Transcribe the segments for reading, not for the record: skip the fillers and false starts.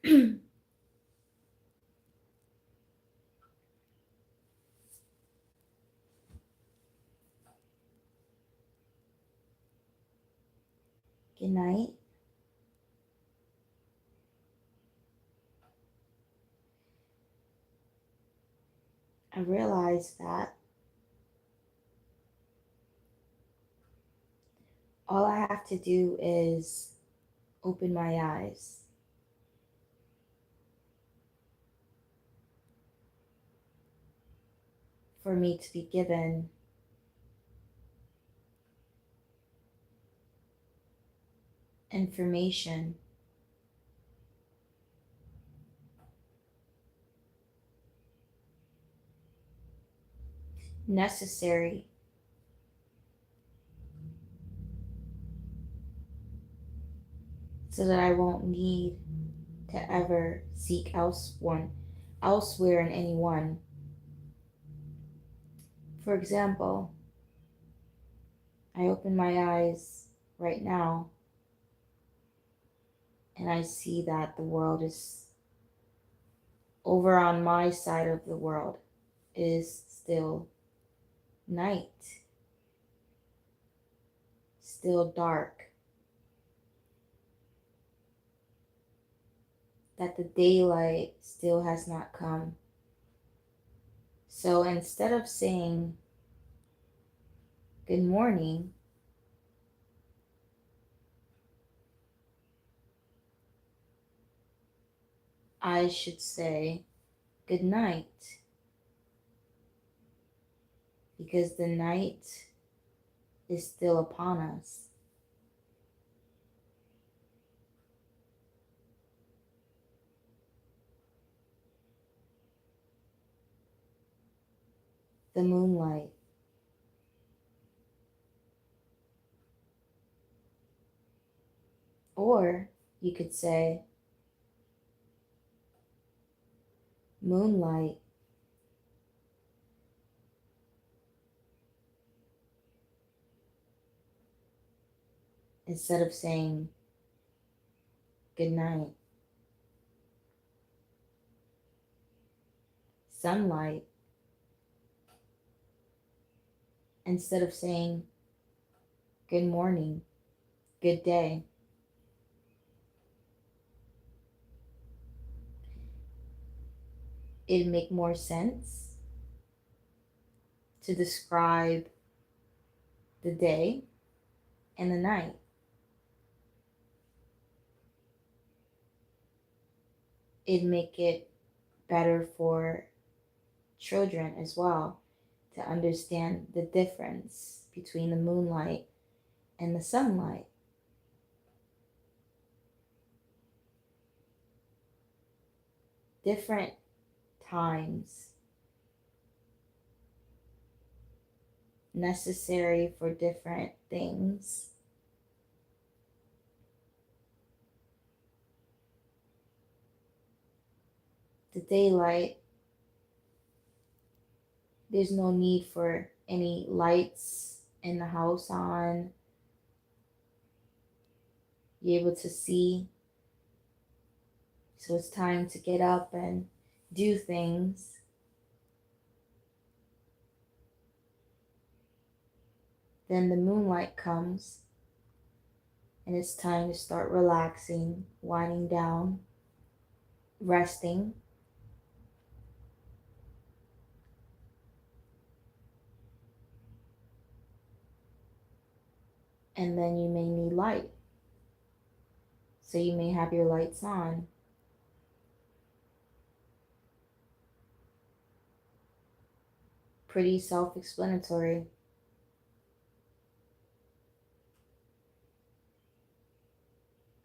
Good night. I realized that all I have to do is open my eyes. For me to be given information necessary so that I won't need to ever seek elsewhere in anyone. For example, I open my eyes right now and I see that the world is over on my side of the world. It is still night, still dark, that the daylight still has not come. So instead of saying good morning, I should say good night, because the night is still upon us. The moonlight. Or you could say moonlight instead of saying good night. Sunlight instead of saying good morning, good day. It'd make more sense to describe the day and the night. It'd make it better for children as well to understand the difference between the moonlight and the sunlight. Different times necessary for different things. The daylight, there's no need for any lights in the house on. You're able to see. So it's time to get up and do things. Then the moonlight comes and it's time to start relaxing, winding down, resting. And then you may need light. So you may have your lights on. Pretty self-explanatory.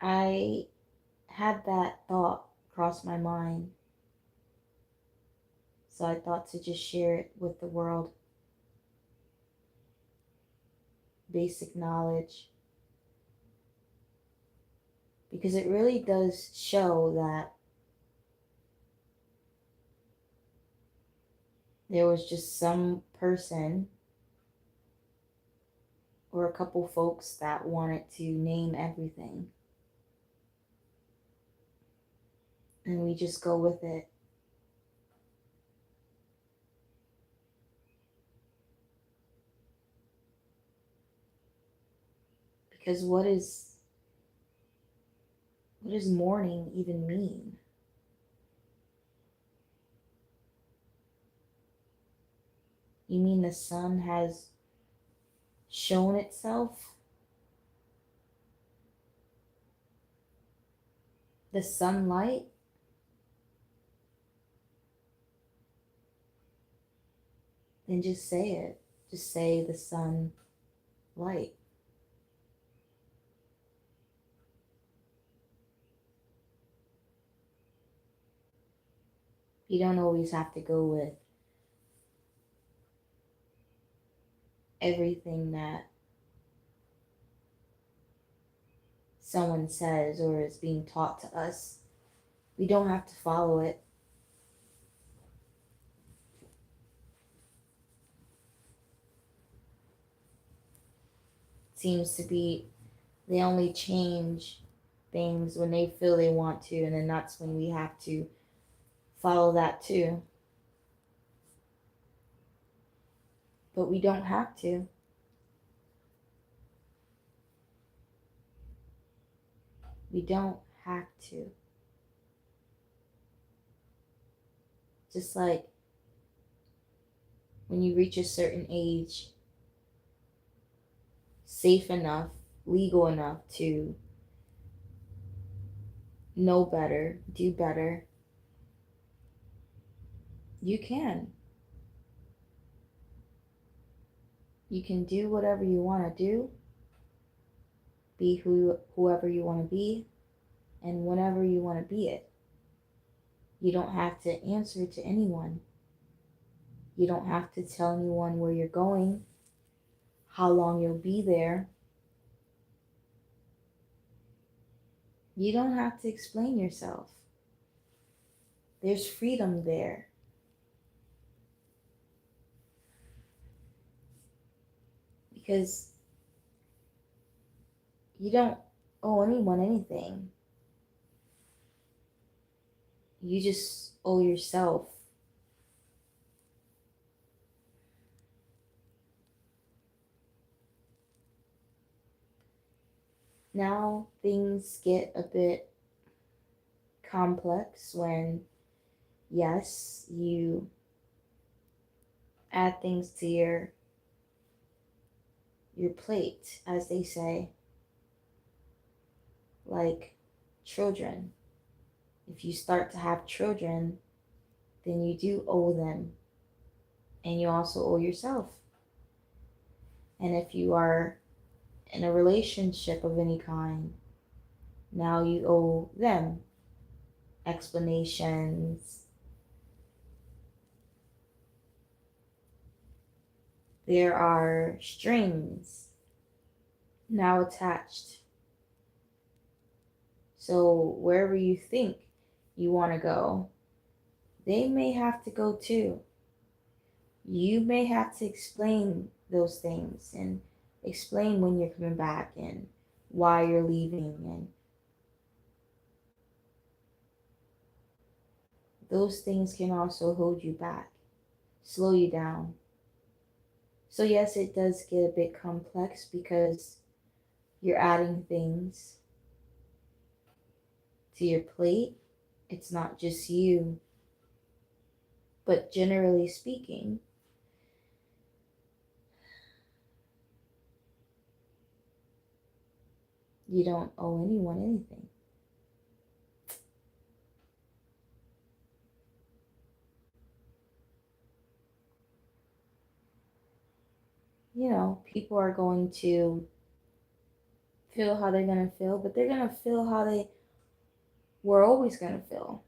I had that thought cross my mind. So I thought to just share it with the world. Basic knowledge. Because it really does show that there was just some person or a couple folks that wanted to name everything. and we just go with it. Because what does mourning even mean? You mean the sun has shown itself? The sunlight? Then just say it. Just say the sunlight. You don't always have to go with everything that someone says or is being taught to us. We don't have to follow it. Seems to be they only change things when they feel they want to, and then that's when we have to follow that too. But we don't have to. We don't have to. Just like when you reach a certain age, safe enough, legal enough to know better, do better, you can. You can do whatever you want to do, be whoever you want to be, and whenever you want to be it. You don't have to answer to anyone. You don't have to tell anyone where you're going, how long you'll be there. You don't have to explain yourself. There's freedom there. Because you don't owe anyone anything. You just owe yourself. Now things get a bit complex when, yes, you add things to your plate, as they say, like children. If you start to have children, then you do owe them, and you also owe yourself. And if you are in a relationship of any kind, now you owe them explanations. There are strings now attached. So wherever you think you want to go, they may have to go too. You may have to explain those things and explain when you're coming back and why you're leaving, and those things can also hold you back, slow you down. So yes, it does get a bit complex because you're adding things to your plate. It's not just you, but generally speaking, you don't owe anyone anything. People are going to feel how they're going to feel, but they're going to feel how they were always going to feel.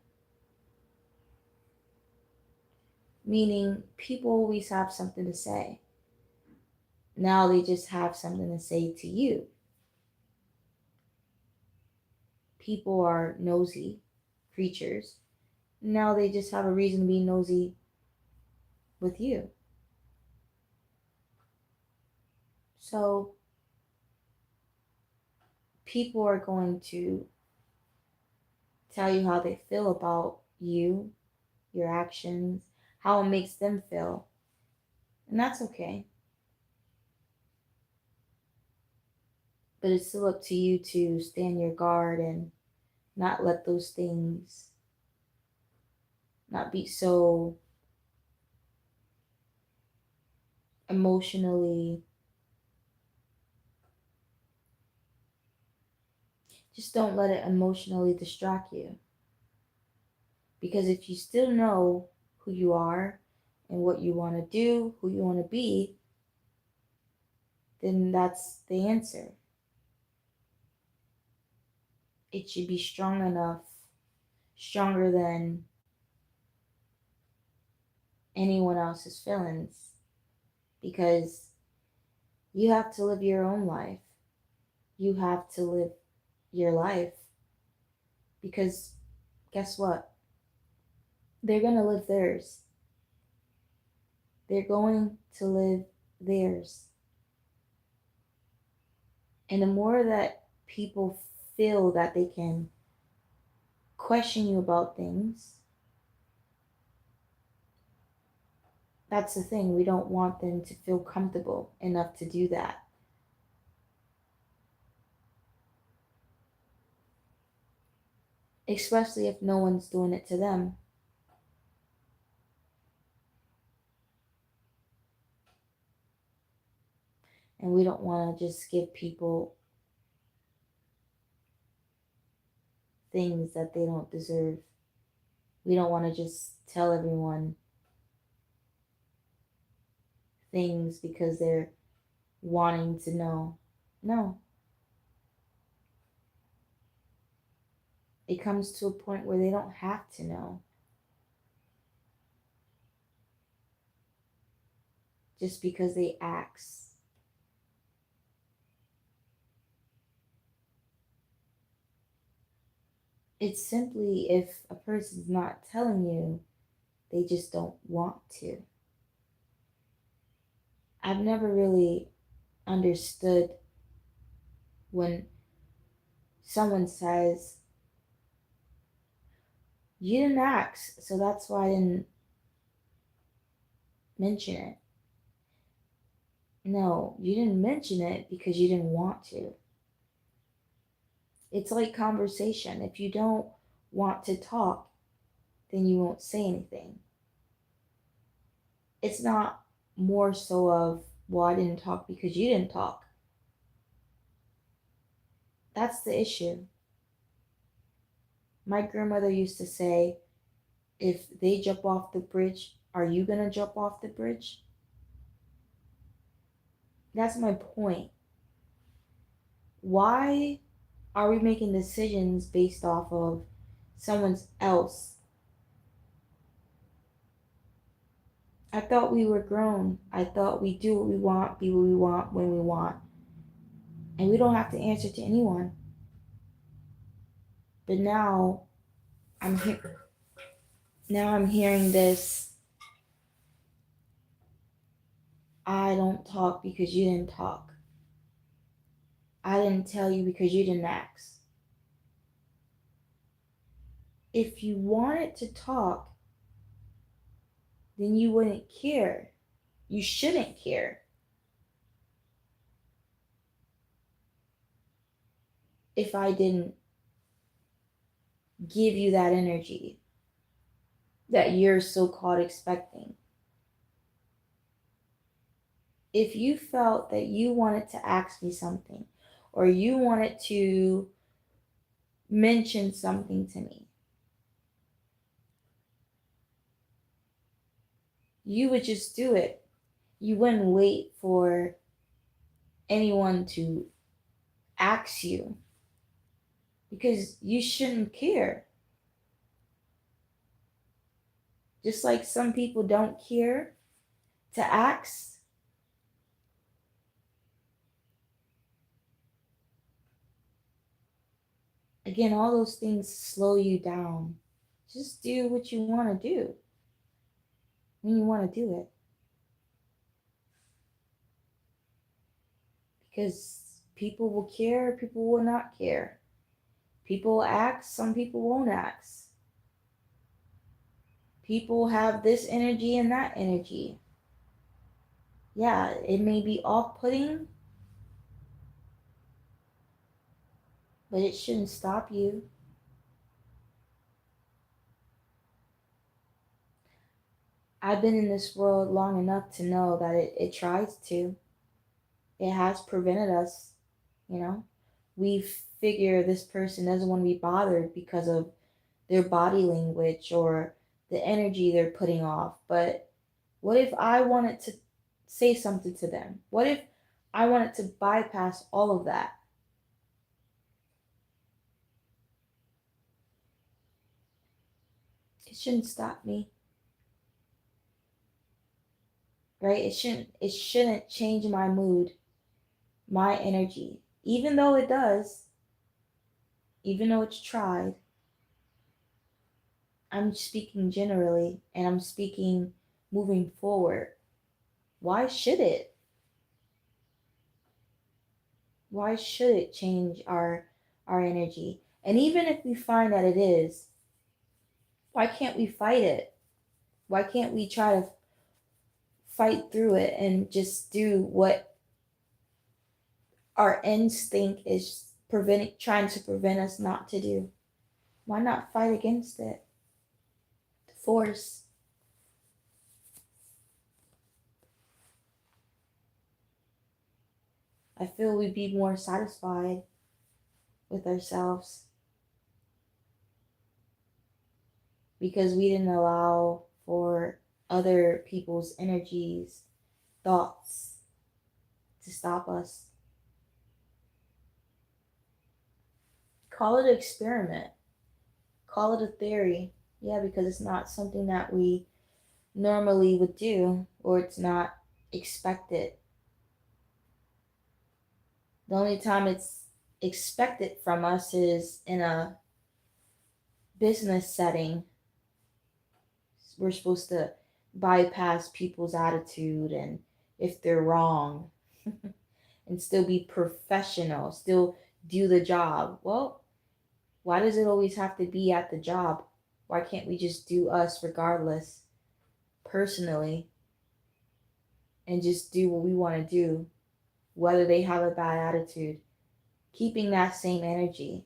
Meaning, people always have something to say. Now they just have something to say to you. People are nosy creatures. Now they just have a reason to be nosy with you. So, people are going to tell you how they feel about you, your actions, how it makes them feel. And that's okay. But it's still up to you to stand your guard and not let those things, not be so emotionally, just don't let it emotionally distract you. Because if you still know who you are and what you want to do, who you want to be, then that's the answer. It should be strong enough, stronger than anyone else's feelings, because you have to live your own life. You have to live your life, because guess what? They're going to live theirs. They're going to live theirs. And the more that people feel that they can question you about things, that's the thing. We don't want them to feel comfortable enough to do that. Especially if no one's doing it to them. And we don't want to just give people things that they don't deserve. We don't want to just tell everyone things because they're wanting to know. No. It comes to a point where they don't have to know. Just because they ask. It's simply if a person's not telling you, they just don't want to. I've never really understood when someone says, you didn't ask, so that's why I didn't mention it. No, you didn't mention it because you didn't want to. It's like conversation. If you don't want to talk, then you won't say anything. It's not more so of, well, I didn't talk because you didn't talk. That's the issue. My grandmother used to say, if they jump off the bridge, are you going to jump off the bridge? That's my point. Why are we making decisions based off of someone else? I thought we were grown. I thought we do what we want, be what we want, when we want. And we don't have to answer to anyone. But now I'm hearing this, I don't talk because you didn't talk. I didn't tell you because you didn't ask. If you wanted to talk, then you wouldn't care. You shouldn't care. If I didn't give you that energy that you're so called expecting. If you felt that you wanted to ask me something or you wanted to mention something to me, you would just do it. You wouldn't wait for anyone to ask you, because you shouldn't care. Just like some people don't care to ask. Again, all those things slow you down. Just do what you want to do when you want to do it. Because people will care, people will not care. People will ask, some people won't ask. People have this energy and that energy. Yeah, it may be off-putting, but it shouldn't stop you. I've been in this world long enough to know that it tries to. It has prevented us, you know. We figure this person doesn't want to be bothered because of their body language or the energy they're putting off. But what if I wanted to say something to them? What if I wanted to bypass all of that? It shouldn't stop me, right? It shouldn't change my mood, my energy. Even though it does, even though it's tried, I'm speaking generally and I'm speaking moving forward. Why should it? Why should it change our energy? And even if we find that it is, why can't we fight it? Why can't we try to fight through it and just do what our instinct is trying to prevent us not to do? Why not fight against it? The force. I feel we'd be more satisfied with ourselves because we didn't allow for other people's energies, thoughts to stop us. Call it an experiment. Call it a theory. Yeah, because it's not something that we normally would do, or it's not expected. The only time it's expected from us is in a business setting. We're supposed to bypass people's attitude and if they're wrong and still be professional, still do the job. Well, why does it always have to be at the job? Why can't we just do us regardless, personally, and just do what we want to do, whether they have a bad attitude? Keeping that same energy.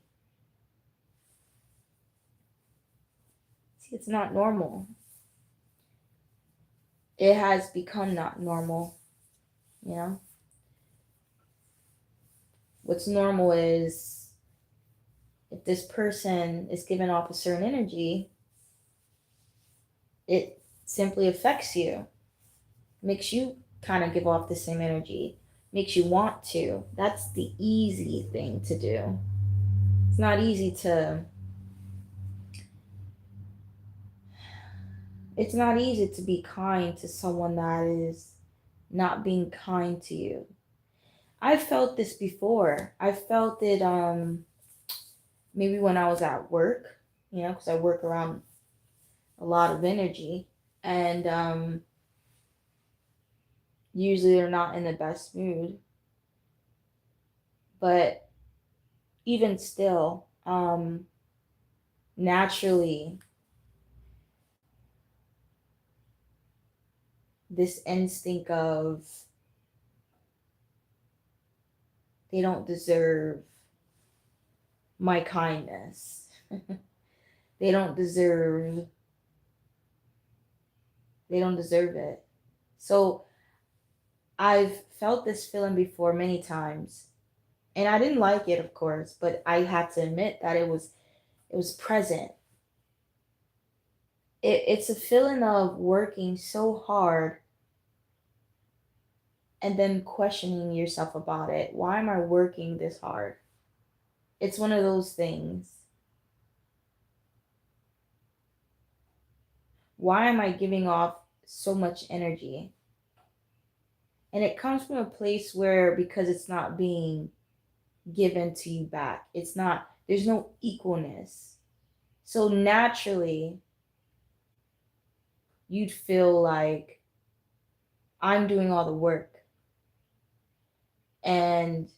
See, it's not normal. It has become not normal, you know? What's normal is if this person is giving off a certain energy, it simply affects you, makes you kind of give off the same energy, makes you want to. That's the easy thing to do. It's not easy to it's not easy to be kind to someone that is not being kind to you. I've felt this before. I felt it maybe when I was at work, because I work around a lot of energy, and usually they're not in the best mood. But even still, naturally, this instinct of they don't deserve my kindness. they don't deserve they don't deserve it. So I've felt this feeling before many times. And I didn't like it, of course, but I had to admit that it was present. It's a feeling of working so hard and then questioning yourself about it. Why am I working this hard? It's one of those things. Why am I giving off so much energy? And it comes from a place where, because it's not being given to you back, there's no equalness. So naturally, you'd feel like I'm doing all the work and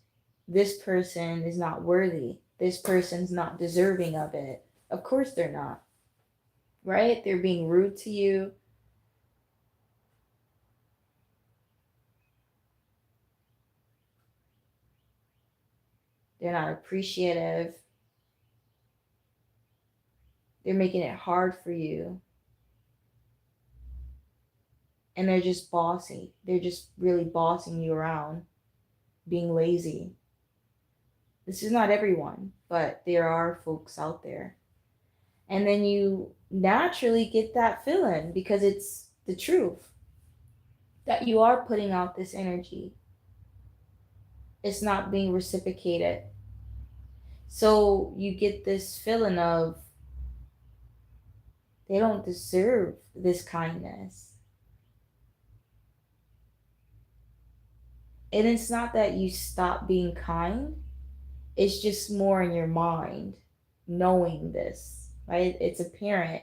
this person is not worthy. this person's not deserving of it. Of course they're not, right? They're being rude to you. They're not appreciative. They're making it hard for you. And they're just bossy. They're just really bossing you around, being lazy. This is not everyone, but there are folks out there. And then you naturally get that feeling because it's the truth that you are putting out this energy. It's not being reciprocated. So you get this feeling of they don't deserve this kindness. And it's not that you stop being kind, it's just more in your mind knowing this, right? It's apparent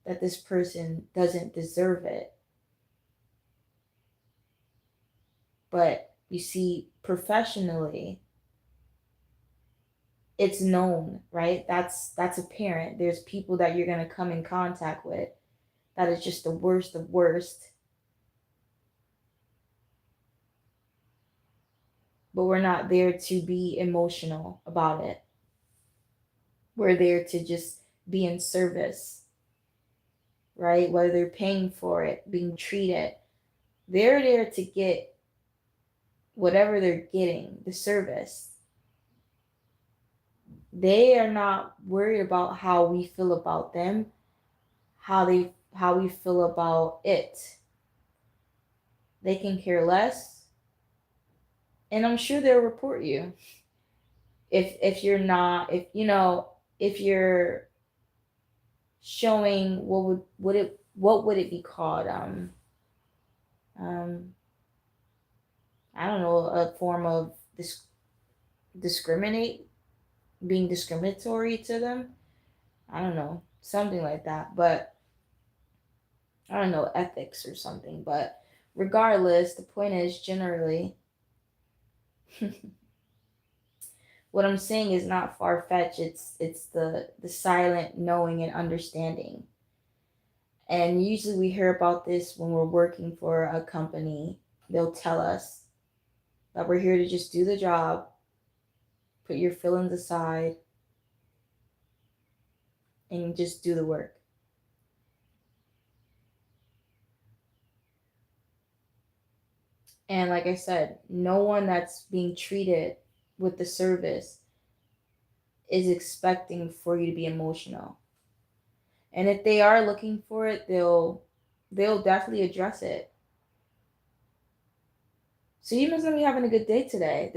that this person doesn't deserve it. But you see, professionally, it's known, right? That's apparent. There's people that you're going to come in contact with that is just the worst of worst. But we're not there to be emotional about it. We're there to just be in service, right? Whether they're paying for it, being treated, they're there to get whatever they're getting, the service. They are not worried about how we feel about them, how we feel about it. They can care less. And I'm sure they'll report you if you're not, if you're showing what would it be called, um I don't know, a form of discriminate, being discriminatory to them. I don't know, something like that. But I don't know, ethics or something. But regardless, the point is generally what I'm saying is not far fetched. It's the silent knowing and understanding. And usually we hear about this when we're working for a company. They'll tell us that we're here to just do the job, put your feelings aside, and just do the work. And like I said, no one that's being treated with the service is expecting for you to be emotional. And if they are looking for it, they'll definitely address it. So you must not be having a good day today.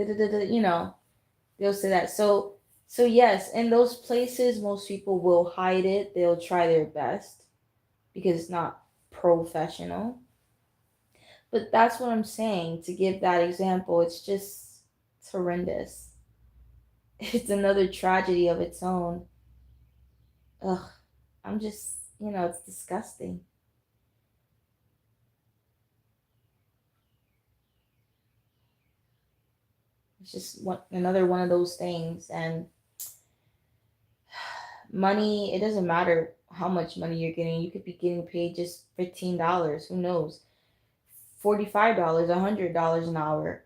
They'll say that. So yes, in those places most people will hide it. They'll try their best because it's not professional. But that's what I'm saying. To give that example, it's horrendous. It's another tragedy of its own. Ugh, I'm just, it's disgusting. It's just another one of those things. And money, it doesn't matter how much money you're getting. You could be getting paid just $15. Who knows? $45, $100 an hour.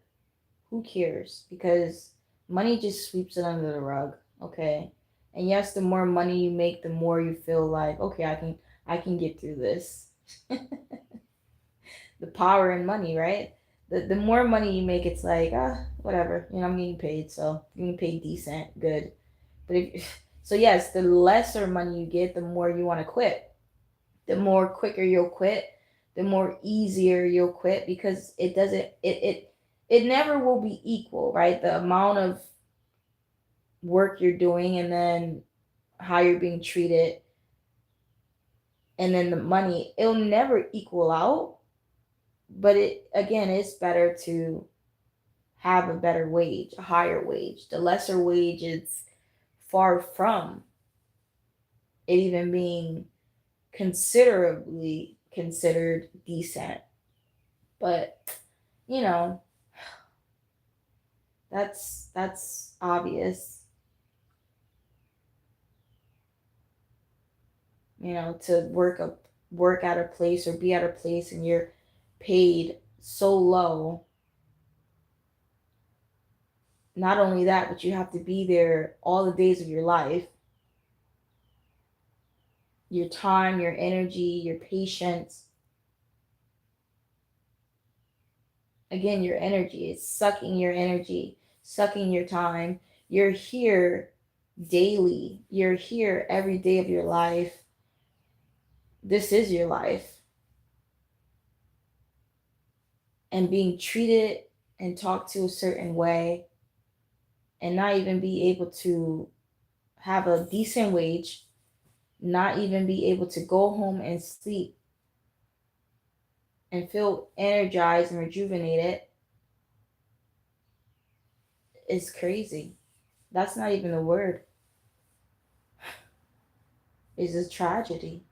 Who cares? Because money just sweeps it under the rug. Okay. And yes, the more money you make, the more you feel like, okay, I can get through this. The power in money, right? The more money you make, it's like, whatever. I'm getting paid, so I'm getting paid decent, good. But so yes, the lesser money you get, the more you want to quit. The more quicker you'll quit, the more easier you'll quit, because it doesn't it never will be equal, right? The amount of work you're doing, and then how you're being treated, and then the money, it'll never equal out. But it, again, it's better to have a better wage, a higher wage. The lesser wage is far from it even being considerably considered decent. But you know, that's obvious. to work at a place or be at a place and you're paid so low. Not only that, but you have to be there all the days of your life. Your time, your energy, your patience. Again, your energy is sucking your energy, sucking your time. You're here daily. You're here every day of your life. This is your life. And being treated and talked to a certain way and not even be able to have a decent wage, not even be able to go home and sleep and feel energized and rejuvenated is crazy. That's not even a word. It's a tragedy.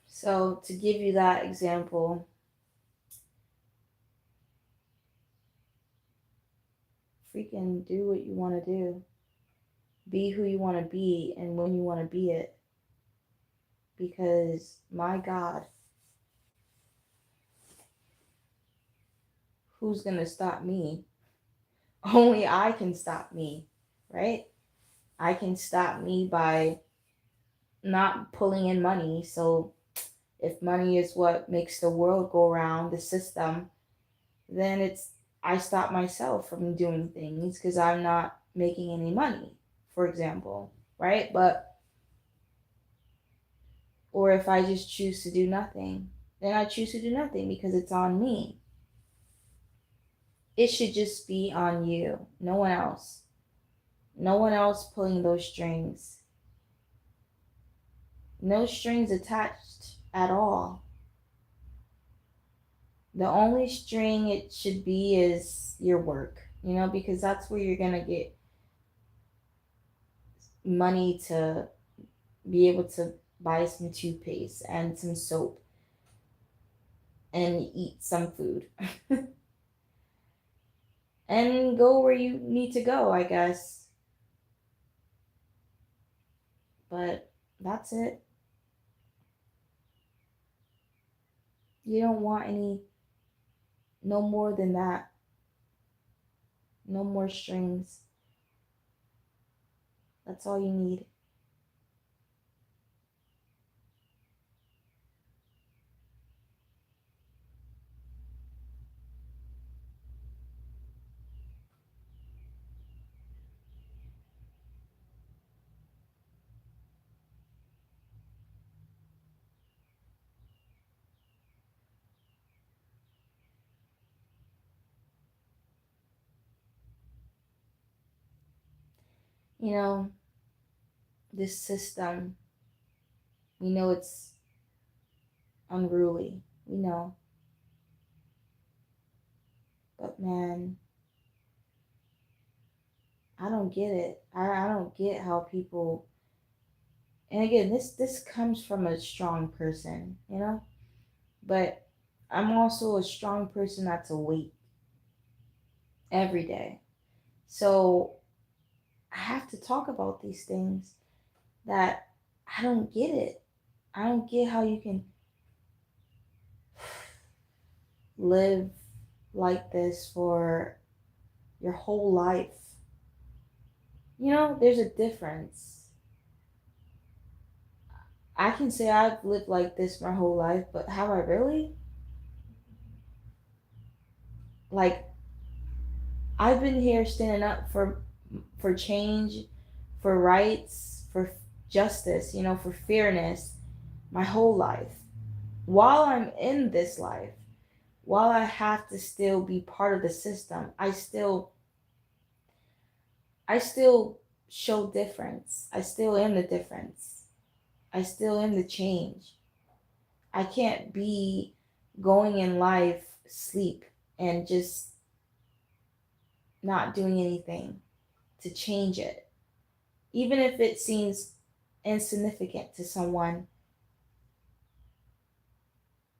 So, to give you that example, freaking do what you want to do. Be who you want to be and when you want to be it. Because, my God, who's going to stop me? Only I can stop me, right? I can stop me by not pulling in money. So, if money is what makes the world go around, the system, then I stop myself from doing things because I'm not making any money, for example, right? Or if I just choose to do nothing, then I choose to do nothing because it's on me. It should just be on you, no one else. No one else pulling those strings. No strings attached at all. The only string it should be is your work, because that's where you're going to get money to be able to buy some toothpaste and some soap and eat some food and go where you need to go, I guess. But that's it. You don't want no more than that. No more strings. That's all you need. You know, this system, we know it's unruly. We know. But man, I don't get it. I don't get how people, and again, this comes from a strong person, But I'm also a strong person that's awake every day. So I have to talk about these things that I don't get it. I don't get how you can live like this for your whole life. There's a difference. I can say I've lived like this my whole life, but have I really? Like, I've been here standing up for change, for rights, for justice, for fairness my whole life. While I'm in this life, while I have to still be part of the system, I still show difference. I still am the difference. I still am the change. I can't be going in life sleep and just not doing anything to change it. Even if it seems insignificant to someone,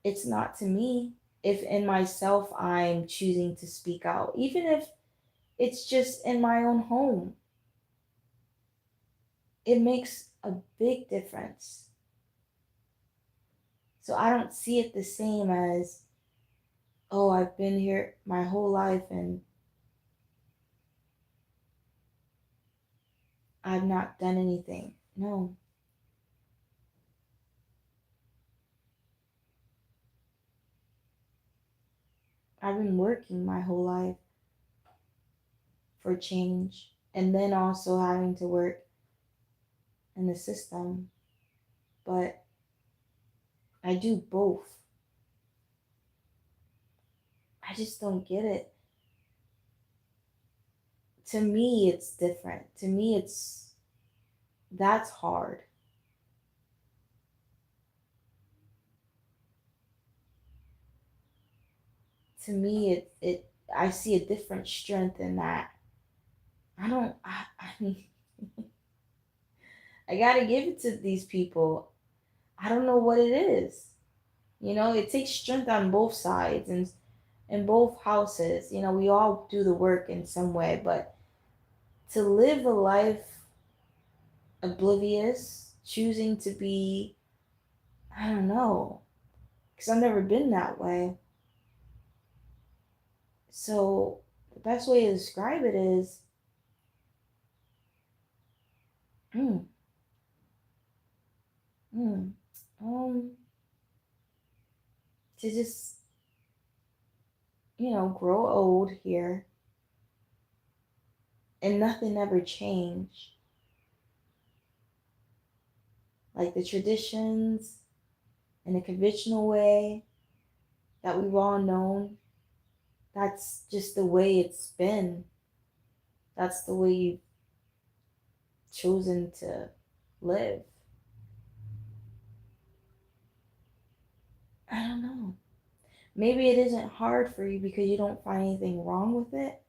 it's not to me. if in myself I'm choosing to speak out, even if it's just in my own home. It makes a big difference. So I don't see it the same as, oh, I've been here my whole life and I've not done anything. No. I've been working my whole life for change, and then also having to work in the system. But I do both. I just don't get it. To me, it's different. To me, that's hard. To me, I see a different strength in that. I mean, I gotta give it to these people. I don't know what it is. It takes strength on both sides and in both houses. We all do the work in some way, but to live a life oblivious, choosing to be, I don't know, because I've never been that way. So the best way to describe it is, mm, mm, um, to just, grow old here and nothing ever changed. Like the traditions in a conventional way that we've all known, that's just the way it's been. That's the way you've chosen to live. I don't know. Maybe it isn't hard for you because you don't find anything wrong with it.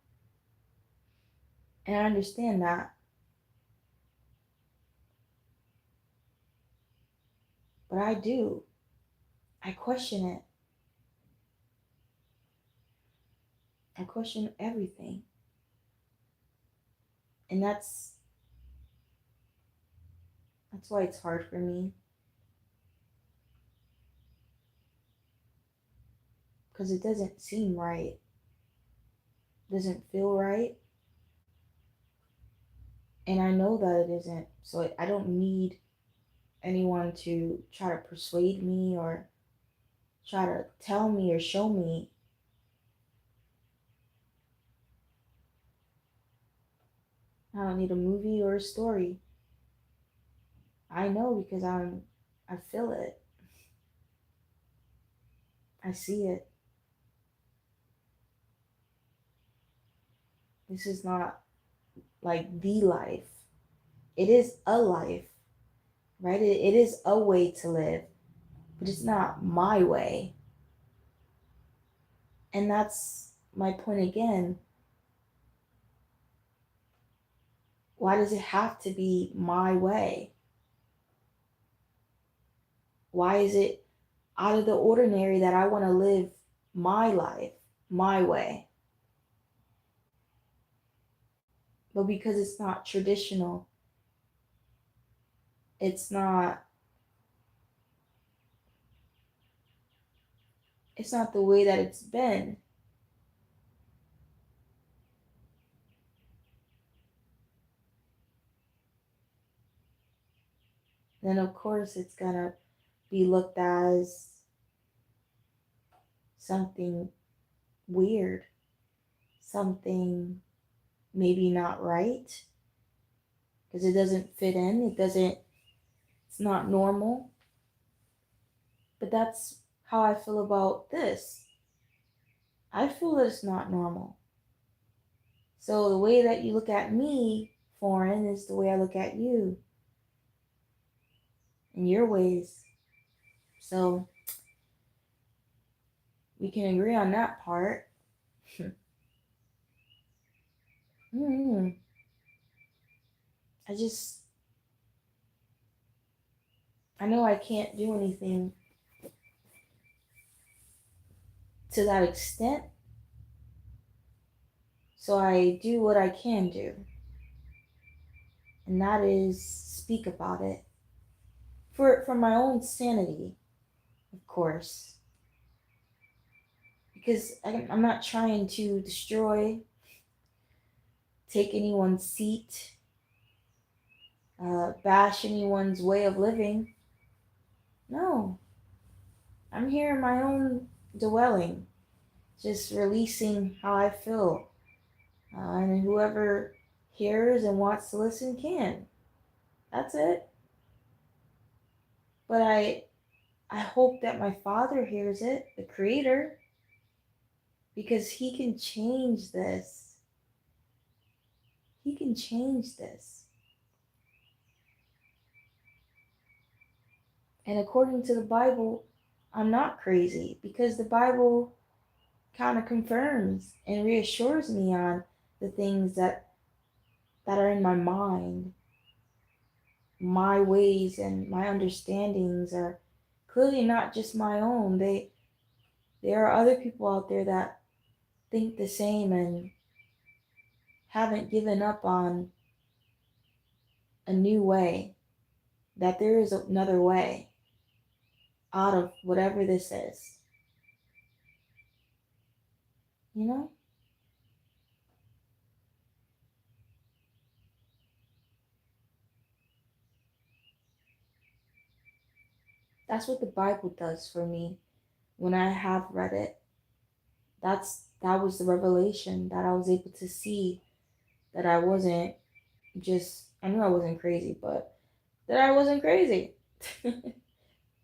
And I understand that. But I do. I question it. I question everything. And that's why it's hard for me. Because it doesn't seem right. It doesn't feel right. And I know that it isn't. So I don't need anyone to try to persuade me or try to tell me or show me. I don't need a movie or a story. I know because I feel it. I see it. This is not like the life. It is a life, right? It is a way to live, but it's not my way. And that's my point again. Why does it have to be my way? Why is it out of the ordinary that I want to live my life, my way? But because it's not traditional, it's not the way that it's been. Then of course it's gonna be looked at as something weird, something maybe not right, because it doesn't fit in, it's not normal. But that's how I feel about this. I feel that it's not normal. So the way that you look at me, foreign, is the way I look at you in your ways. So we can agree on that part. mm-hmm. I just, I know I can't do anything to that extent. So I do what I can do, and that is speak about it for my own sanity, of course, because I'm not trying to destroy, take anyone's seat, bash anyone's way of living. No, I'm here in my own dwelling, just releasing how I feel, and whoever hears and wants to listen can. That's it. But I hope that my Father hears it, the Creator, because He can change this. He can change this. And according to the Bible, I'm not crazy, because the Bible kind of confirms and reassures me on the things that are in my mind. My ways and my understandings are clearly not just my own. There are other people out there that think the same and haven't given up on a new way, that there is another way out of whatever this is. You know? That's what the Bible does for me when I have read it. That was the revelation that I was able to see, that I wasn't just, I knew I wasn't crazy, but that I wasn't crazy.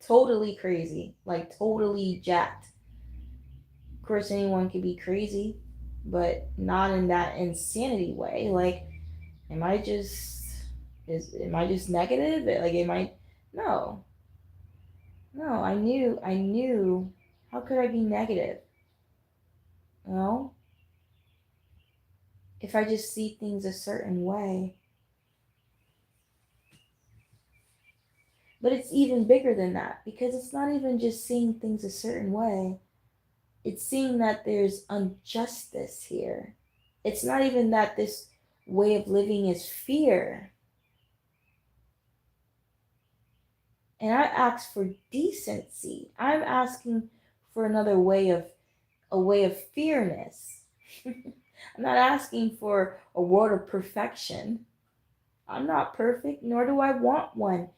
Totally crazy, like totally jacked. Of course, anyone can be crazy, but not in that insanity way. Like, am I just am I just negative? Like, am I? No, no. I knew. How could I be negative? You know, if I just see things a certain way. But it's even bigger than that, because it's not even just seeing things a certain way. It's seeing that there's injustice here. It's not even that this way of living is fear. And I ask for decency. I'm asking for another way of a way of fairness. I'm not asking for a world of perfection. I'm not perfect, nor do I want one.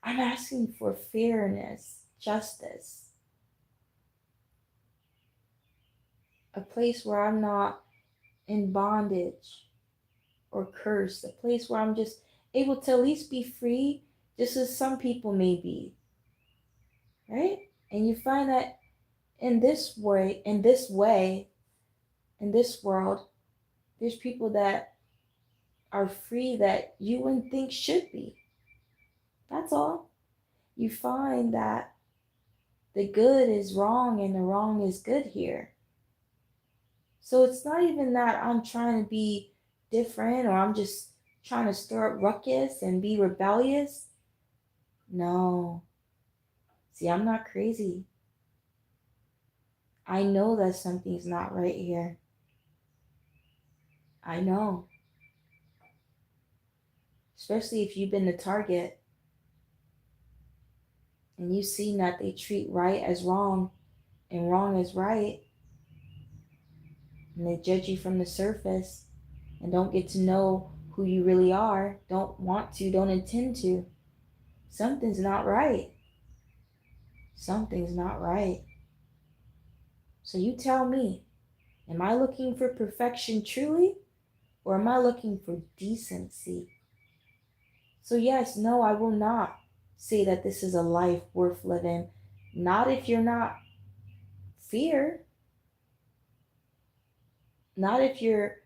I'm asking for fairness, justice, a place where I'm not in bondage or cursed, a place where I'm just able to at least be free, just as some people may be, right? And you find that in this world, there's people that are free that you wouldn't think should be. That's all. You find that the good is wrong and the wrong is good here. So it's not even that I'm trying to be different, or I'm just trying to stir up ruckus and be rebellious. No. See, I'm not crazy. I know that something's not right here. I know. Especially if you've been the target and you've seen that they treat right as wrong and wrong as right, and they judge you from the surface and don't get to know who you really are, don't want to, don't intend to. Something's not right. Something's not right. So you tell me, am I looking for perfection truly, or am I looking for decency? So, yes, no, I will not say that this is a life worth living. Not if you're not fear, not if you're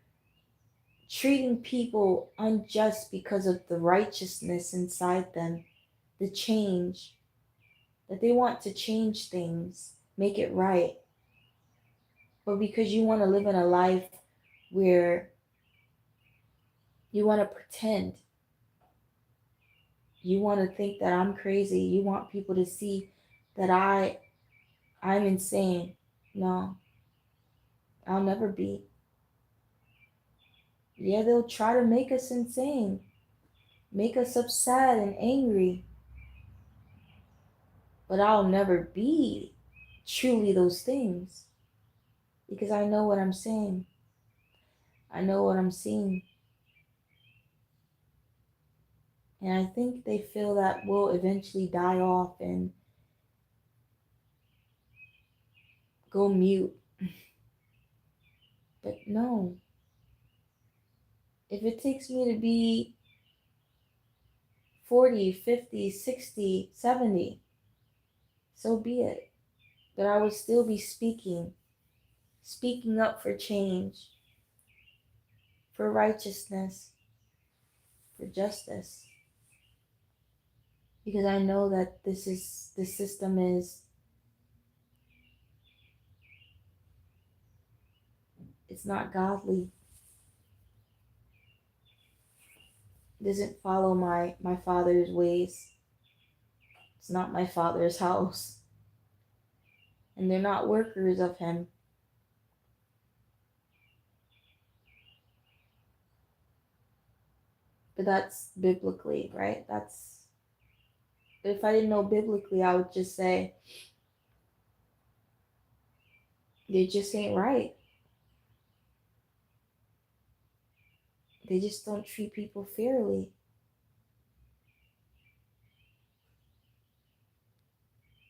treating people unjust because of the righteousness inside them, the change, that they want to change things, make it right. But because you want to live in a life where you want to pretend, you want to think that I'm crazy, you want people to see that I I'm insane. No, I'll never be. Yeah, they'll try to make us insane, make us upset and angry, but I'll never be truly those things because I know what I'm saying. I know what I'm seeing. And I think they feel that will eventually die off and go mute. But no, if it takes me to be 40, 50, 60, 70, so be it. But I would still be speaking up for change, for righteousness, for justice. Because I know that this system is, it's not godly. It doesn't follow my father's ways. It's not my father's house. And they're not workers of him. But that's biblically, right? But if I didn't know biblically, I would just say they just ain't right. They just don't treat people fairly.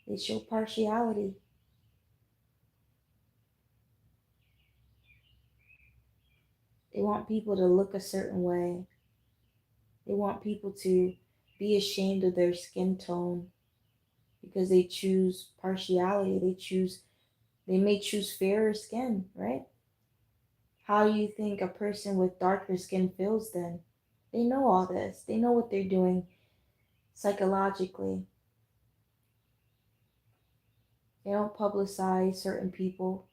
They show partiality. They want people to look a certain way. They want people to be ashamed of their skin tone because they choose partiality. They may choose fairer skin, right? How do you think a person with darker skin feels then? They know all this. They know what they're doing psychologically. They don't publicize certain people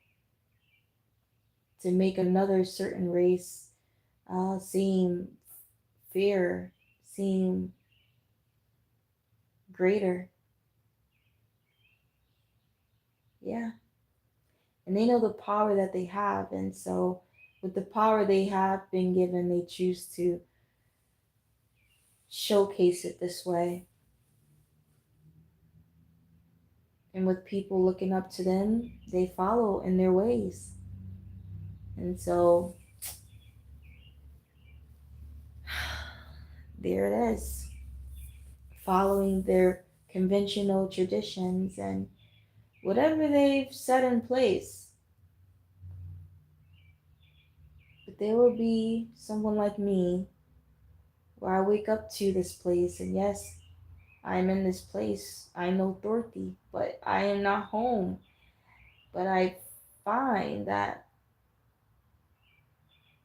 to make another certain race seem fair, seem greater. Yeah. And they know the power that they have. And so, with the power they have been given, they choose to showcase it this way. And with people looking up to them, they follow in their ways. And so, there it is, following their conventional traditions and whatever they've set in place. But there will be someone like me where I wake up to this place, and yes, I'm in this place. I know Dorothy, but I am not home. But I find that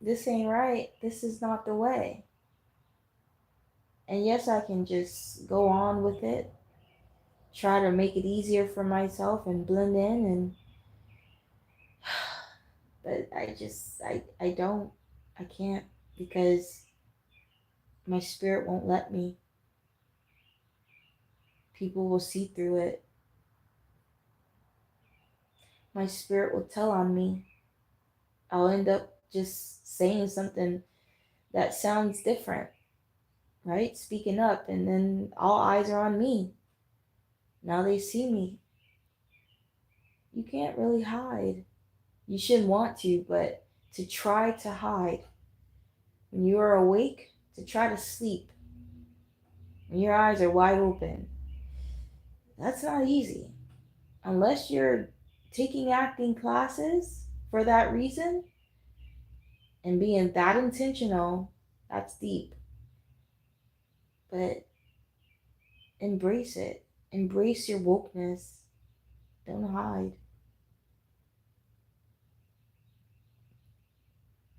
this ain't right. This is not the way. And yes, I can just go on with it, try to make it easier for myself and blend in, and but I don't, I can't, because my spirit won't let me. People will see through it. My spirit will tell on me. I'll end up just saying something that sounds different, right? Speaking up, and then all eyes are on me. Now they see me. You can't really hide. You shouldn't want to, but to try to hide when you are awake, to try to sleep when your eyes are wide open, that's not easy. Unless you're taking acting classes for that reason and being that intentional, that's deep. But embrace it. Embrace your wokeness. Don't hide.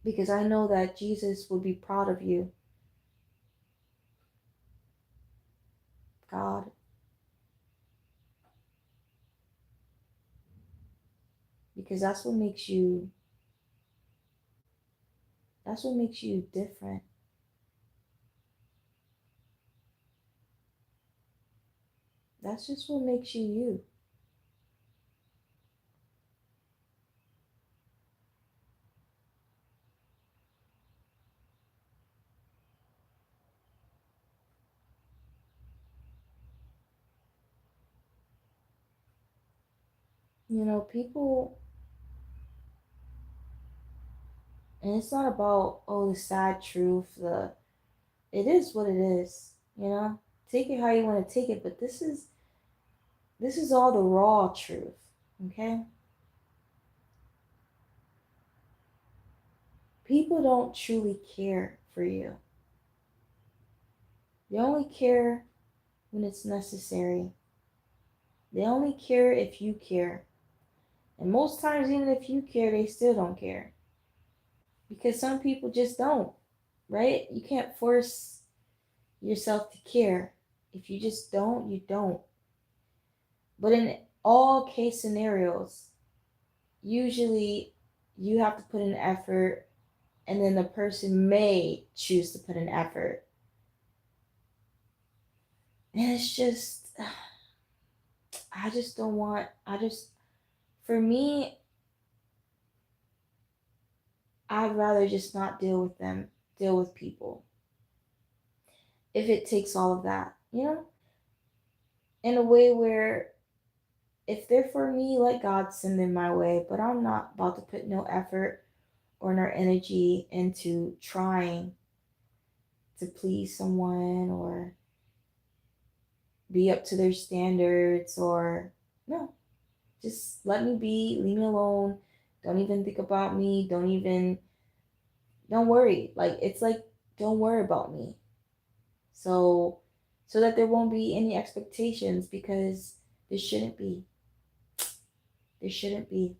Because I know that Jesus would be proud of you. God. Because that's what makes you different. That's just what makes you you. People, and it's not about, oh, the sad truth, it is what it is. Take it how you want to take it, but this is all the raw truth, okay? People don't truly care for you. They only care when it's necessary. They only care if you care. And most times, even if you care, they still don't care. Because some people just don't, right? You can't force yourself to care. If you just don't, you don't. But in all case scenarios, usually you have to put in effort, and then the person may choose to put in effort. And it's just, I just don't want, for me, I'd rather just not deal with people. If it takes all of that, in a way where if they're for me, let God send them my way, but I'm not about to put no effort or no energy into trying to please someone or be up to their standards, or no, just let me be, leave me alone. Don't even think about me. Don't worry. Like, it's like, don't worry about me. So that there won't be any expectations, because there shouldn't be. There shouldn't be.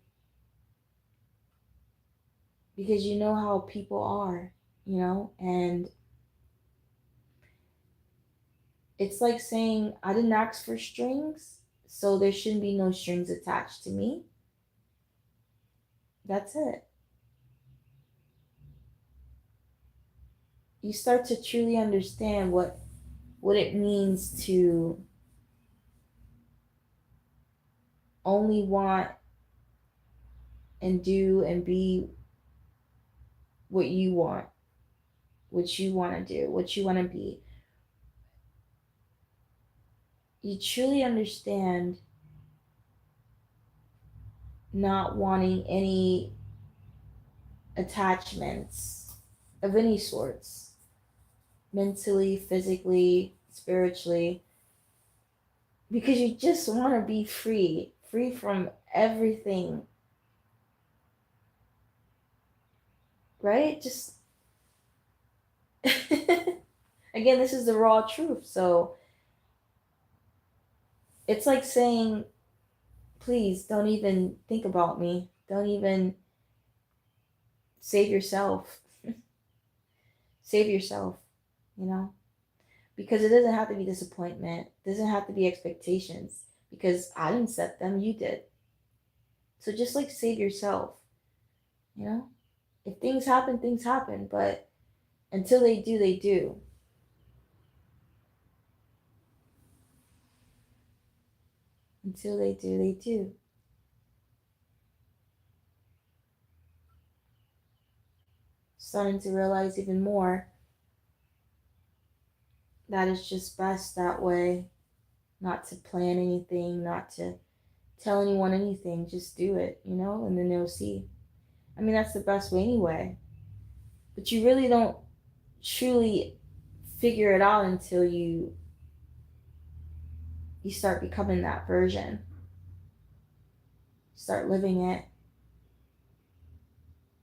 Because you know how people are, and it's like saying, I didn't ask for strings, so there shouldn't be no strings attached to me. That's it. You start to truly understand what it means to only want and do and be what you want, what you want to do, what you want to be. You truly understand not wanting any attachments of any sorts, mentally, physically, spiritually, because you just want to be free from everything, right? Just again, this is the raw truth. So it's like saying, please don't even think about me. Don't even save yourself. Save yourself, you know? Because it doesn't have to be disappointment. It doesn't have to be expectations. Because I didn't set them, you did. So just like save yourself. If things happen, things happen. But until they do, they do. Until they do, they do. Starting to realize even more that it's just best that way, not to plan anything, not to tell anyone anything, just do it, and then they'll see. I mean, that's the best way anyway. But you really don't truly figure it out until you start becoming that version. Start living it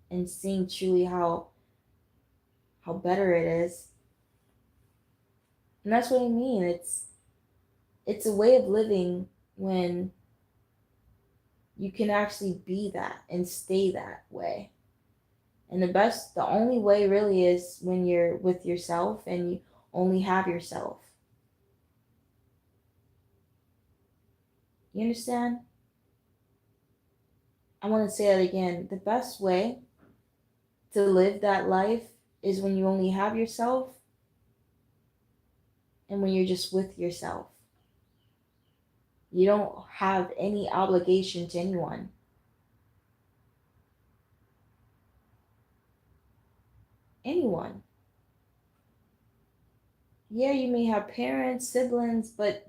and seeing truly how better it is. And that's what I mean. It's a way of living when you can actually be that and stay that way. And the only way really is when you're with yourself and you only have yourself. You understand? I want to say that again. The best way to live that life is when you only have yourself and when you're just with yourself. You don't have any obligation to anyone. Anyone. Yeah, you may have parents, siblings, but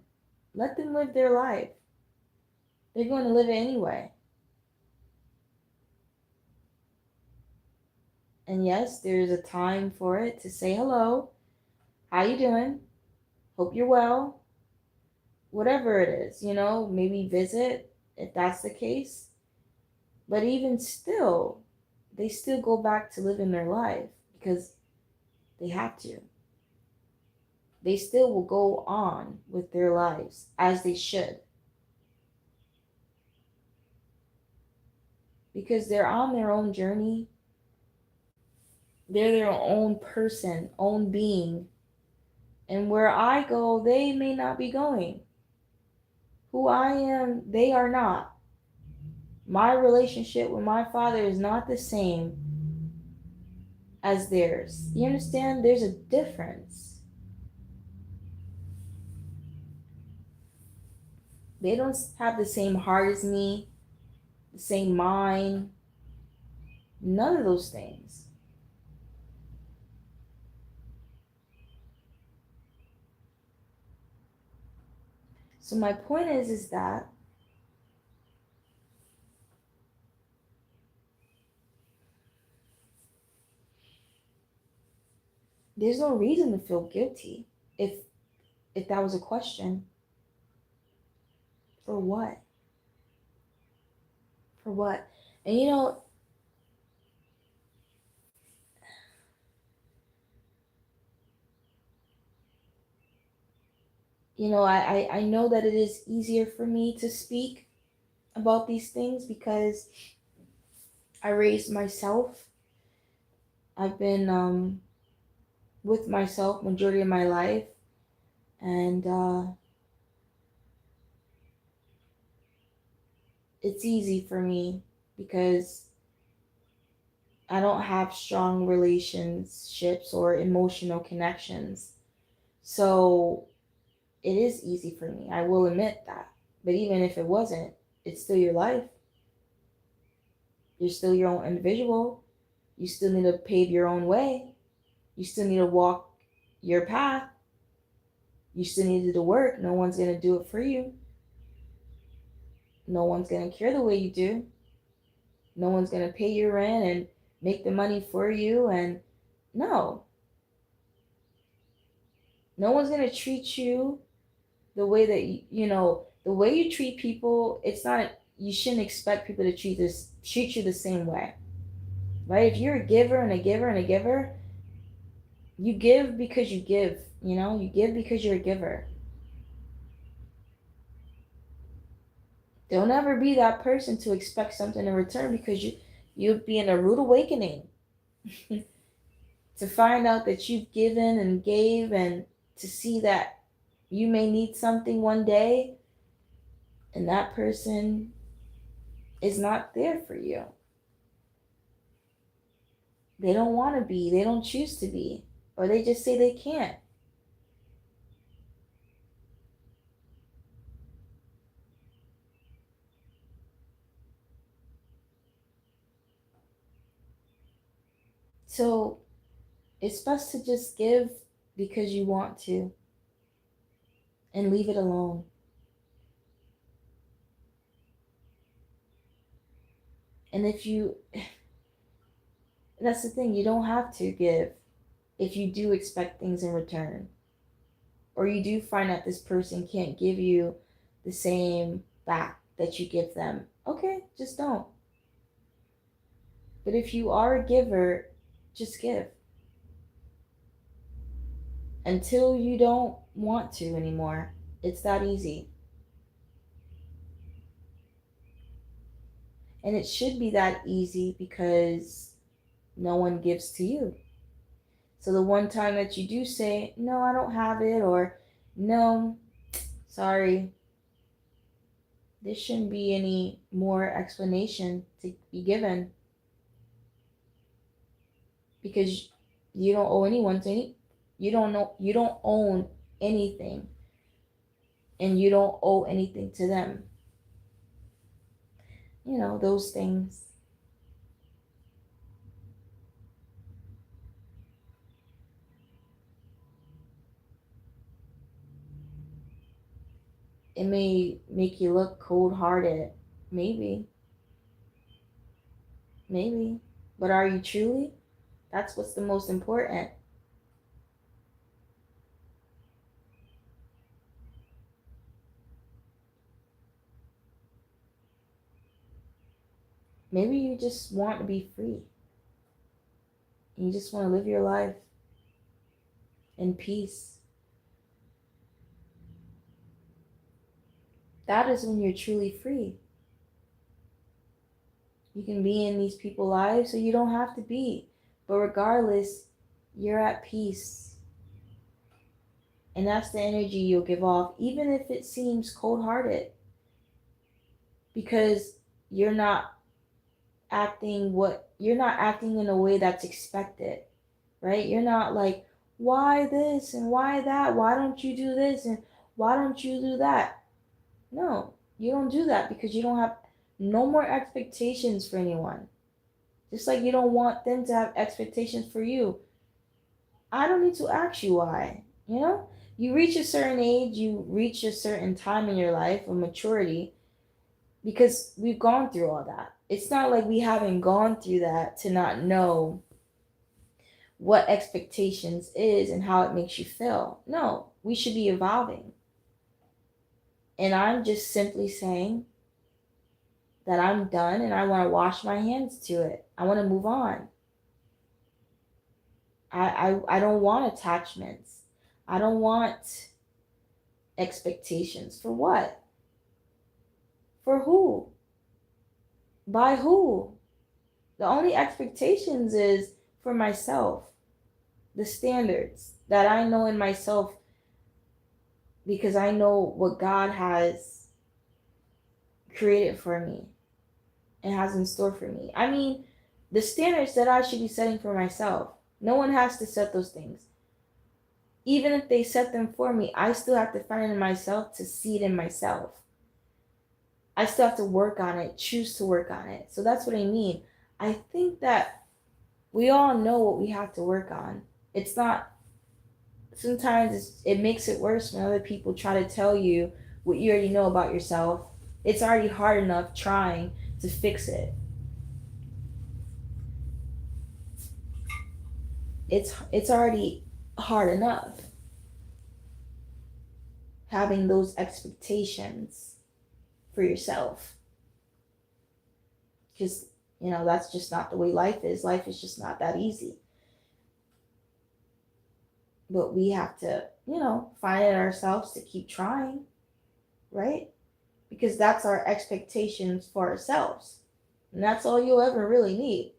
let them live their life. They're going to live it anyway. And yes, there's a time for it to say hello. How you doing? Hope you're well. Whatever it is, maybe visit if that's the case. But even still, they still go back to living their life because they have to. They still will go on with their lives as they should. Because they're on their own journey. They're their own person, own being. And where I go, they may not be going. Who I am, they are not. My relationship with my father is not the same as theirs. You understand? There's a difference. They don't have the same heart as me, the same mind, none of those things. So my point is that there's no reason to feel guilty if that was a question. For what? For what? And I know that it is easier for me to speak about these things because I raised myself. I've been with myself majority of my life, and it's easy for me because I don't have strong relationships or emotional connections. So it is easy for me. I will admit that. But even if it wasn't, it's still your life. You're still your own individual. You still need to pave your own way. You still need to walk your path. You still need to do the work. No one's going to do it for you. No one's going to care the way you do. No one's going to pay your rent and make the money for you. And no, no one's going to treat you the way that the way you treat people. It's not, you shouldn't expect people to treat you the same way, right? If you're a giver and a giver and a giver, you give because you give. You give because you're a giver. Don't ever be that person to expect something in return, because you'd be in a rude awakening to find out that you've given and gave, and to see that you may need something one day and that person is not there for you. They don't want to be, they don't choose to be, or they just say they can't. So it's best to just give because you want to and leave it alone. And if you, that's the thing, you don't have to give if you do expect things in return. Or you do find that this person can't give you the same back that you give them. Okay, just don't. But if you are a giver, just give. Until you don't want to anymore. It's that easy. And it should be that easy because no one gives to you. So the one time that you do say, no, I don't have it, or no, sorry, there shouldn't be any more explanation to be given, because you don't owe anyone to any, you don't own anything, and you don't owe anything to them. Those things. It may make you look cold-hearted. Maybe. Maybe. But are you truly? That's what's the most important. Maybe you just want to be free. You just want to live your life in peace. That is when you're truly free. You can be in these people's lives, so you don't have to be. But regardless, you're at peace. And that's the energy you'll give off, even if it seems cold-hearted. Because you're not acting in a way that's expected, right? You're not like, why this and why that? Why don't you do this and why don't you do that? No, you don't do that because you don't have no more expectations for anyone. Just like you don't want them to have expectations for you. I don't need to ask you why. You reach a certain age, you reach a certain time in your life of maturity because we've gone through all that. It's not like we haven't gone through that to not know what expectations is and how it makes you feel. No, we should be evolving. And I'm just simply saying that I'm done and I want to wash my hands to it. I want to move on. I don't want attachments. I don't want expectations. For what? For who? By who? The only expectations is for myself. The standards that I know in myself because I know what God has created for me and has in store for me. I mean, the standards that I should be setting for myself. No one has to set those things. Even if they set them for me, I still have to find it in myself to see it in myself. I still have to work on it, choose to work on it. So that's what I mean. I think that we all know what we have to work on. It's not, sometimes it makes it worse when other people try to tell you what you already know about yourself. It's already hard enough trying to fix it. It's already hard enough having those expectations for yourself. Because, that's just not the way life is. Life is just not that easy. But we have to, find it ourselves to keep trying, right? Because that's our expectations for ourselves. And that's all you'll ever really need.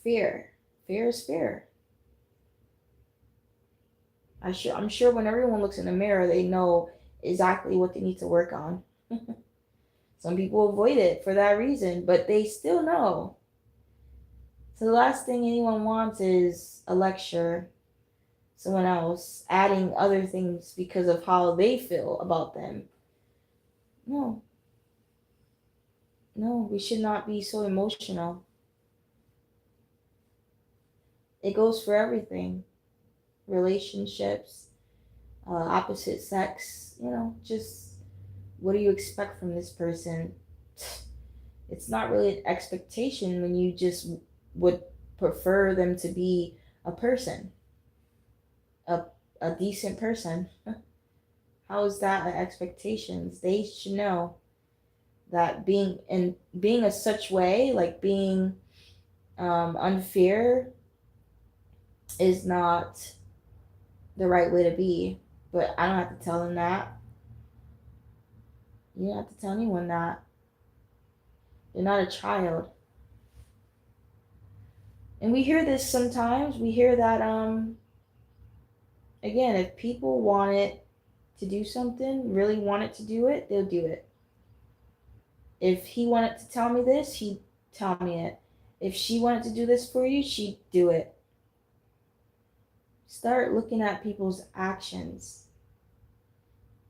Fear. Fear is fear. I'm sure when everyone looks in the mirror, they know exactly what they need to work on. Some people avoid it for that reason, but they still know. So the last thing anyone wants is a lecture, someone else adding other things because of how they feel about them. No, we should not be so emotional. It goes for everything. Relationships, opposite sex, just what do you expect from this person? It's not really an expectation when you just would prefer them to be a person, a decent person. How is that an expectations? They should know that being a such way, like being unfair, is not the right way to be. But I don't have to tell them that. You don't have to tell anyone that. You're not a child. And we hear this sometimes. We hear that, again, if people wanted to do something, really wanted to do it, they'll do it. If he wanted to tell me this, he'd tell me it. If she wanted to do this for you, she'd do it. Start looking at people's actions.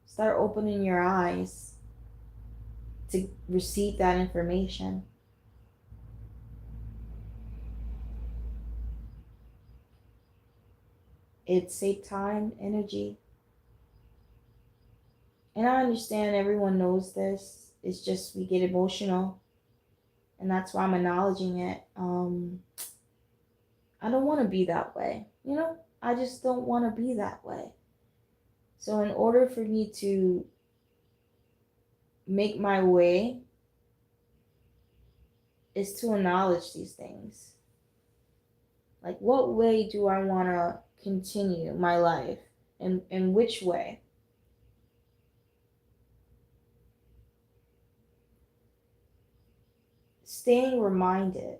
Start opening your eyes to receive that information. It saves time, energy, And I understand everyone knows this. It's just we get emotional. And that's why I'm acknowledging it. I don't want to be that way. You know, I just don't want to be that way. So, in order for me to make my way, is to acknowledge these things. Like, what way do I want to continue my life? And in which way? Staying reminded.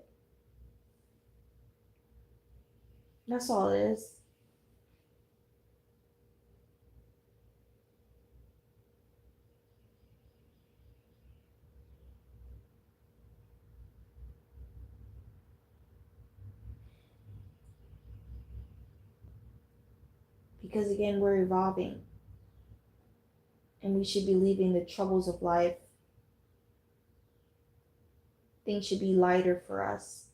That's all it is. Because again, we're evolving. And we should be leaving the troubles of life. Things should be lighter for us.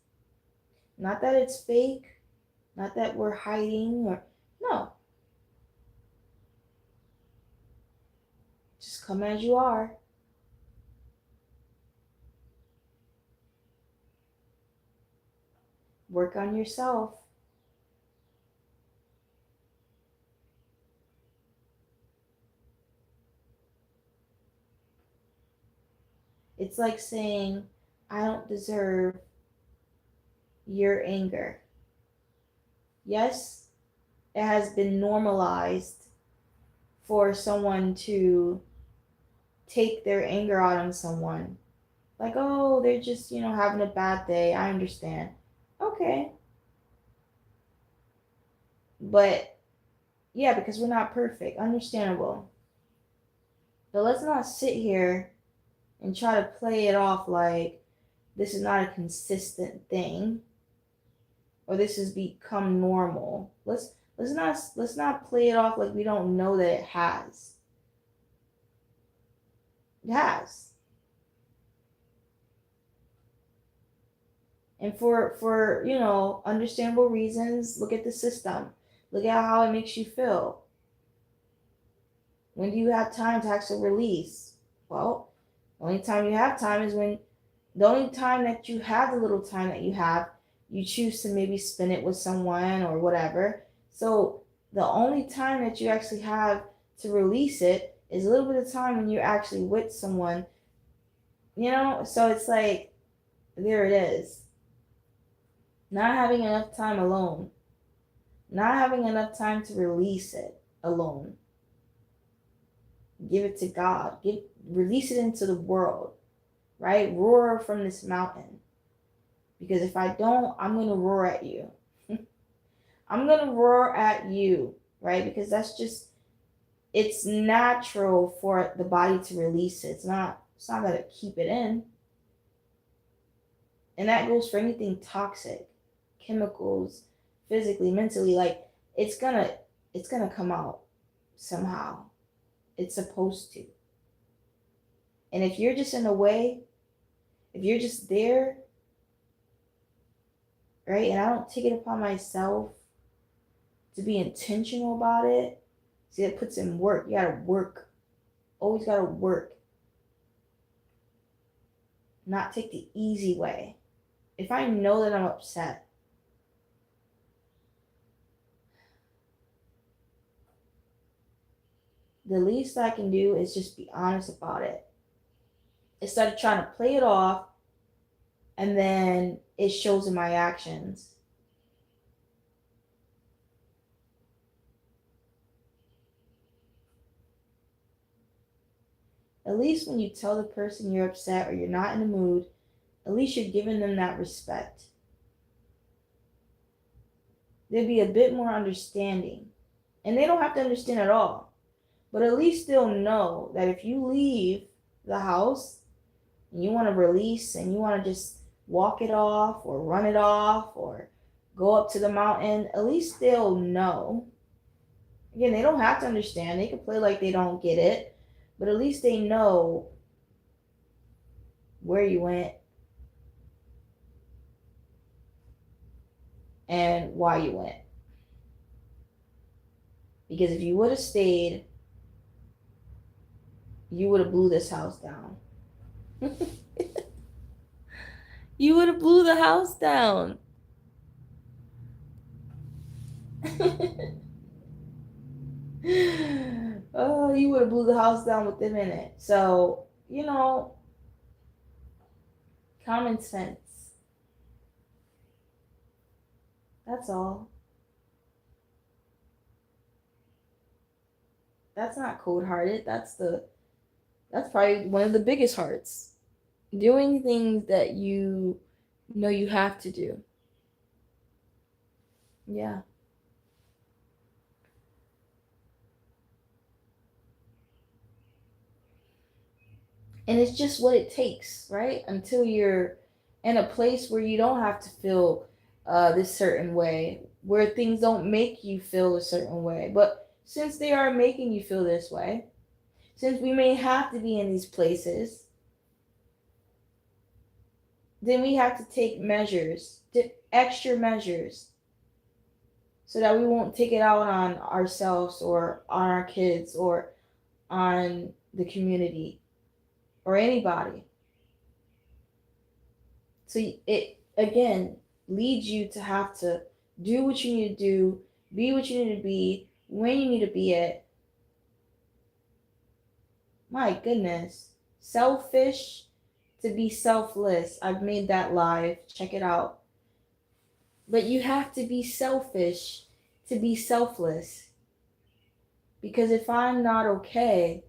Not that it's fake, not that we're hiding or no. Just come as you are. Work on yourself. It's like saying, I don't deserve your anger. Yes, it has been normalized for someone to take their anger out on someone. Like, oh, they're just, having a bad day. I understand. Okay. But yeah, because we're not perfect. Understandable. But let's not sit here and try to play it off like this is not a consistent thing or this has become normal. Let's not play it off like we don't know that it has. It has. And for understandable reasons, look at the system. Look at how it makes you feel. When do you have time to actually release? Well, the only time you have time is when the only time that you have the little time that you have, you choose to maybe spend it with someone or whatever. So the only time that you actually have to release it is a little bit of time when you're actually with someone. So it's like, there it is. Not having enough time alone. Not having enough time to release it alone. Give it to God. Release it into the world. Right? Roar from this mountain. Because if I don't, I'm going to roar at you. I'm going to roar at you, right? Because it's natural for the body to release it. It's not going to keep it in. And that goes for anything toxic, chemicals, physically, mentally. Like, it's going to come out somehow. It's supposed to. And if you're just in the way, if you're just there, right? And I don't take it upon myself to be intentional about it. See, it puts in work. You gotta work. Always gotta work. Not take the easy way. If I know that I'm upset, the least I can do is just be honest about it. Instead of trying to play it off and then it shows in my actions. At least when you tell the person you're upset or you're not in the mood, at least you're giving them that respect. There'd be a bit more understanding. And they don't have to understand at all. But at least they'll know that if you leave the house and you want to release and you want to just walk it off or run it off or go up to the mountain, at least they'll know. Again, they don't have to understand. They can play like they don't get it. But at least they know where you went and why you went. Because if you would have stayed, you would have blew this house down. You would have blew the house down. Oh, you would have blew the house down within a minute. So, common sense. That's all. That's not cold-hearted. That's probably one of the biggest hearts. Doing things that you know you have to do. Yeah. And it's just what it takes, right? Until you're in a place where you don't have to feel this certain way, where things don't make you feel a certain way. But since they are making you feel this way, since we may have to be in these places, then we have to take measures, extra measures, so that we won't take it out on ourselves or on our kids or on the community or anybody. So it again leads you to have to do what you need to do, be what you need to be, when you need to be it. My goodness. Selfish to be selfless. I've made that live. Check it out. But you have to be selfish to be selfless. Because if I'm not okay,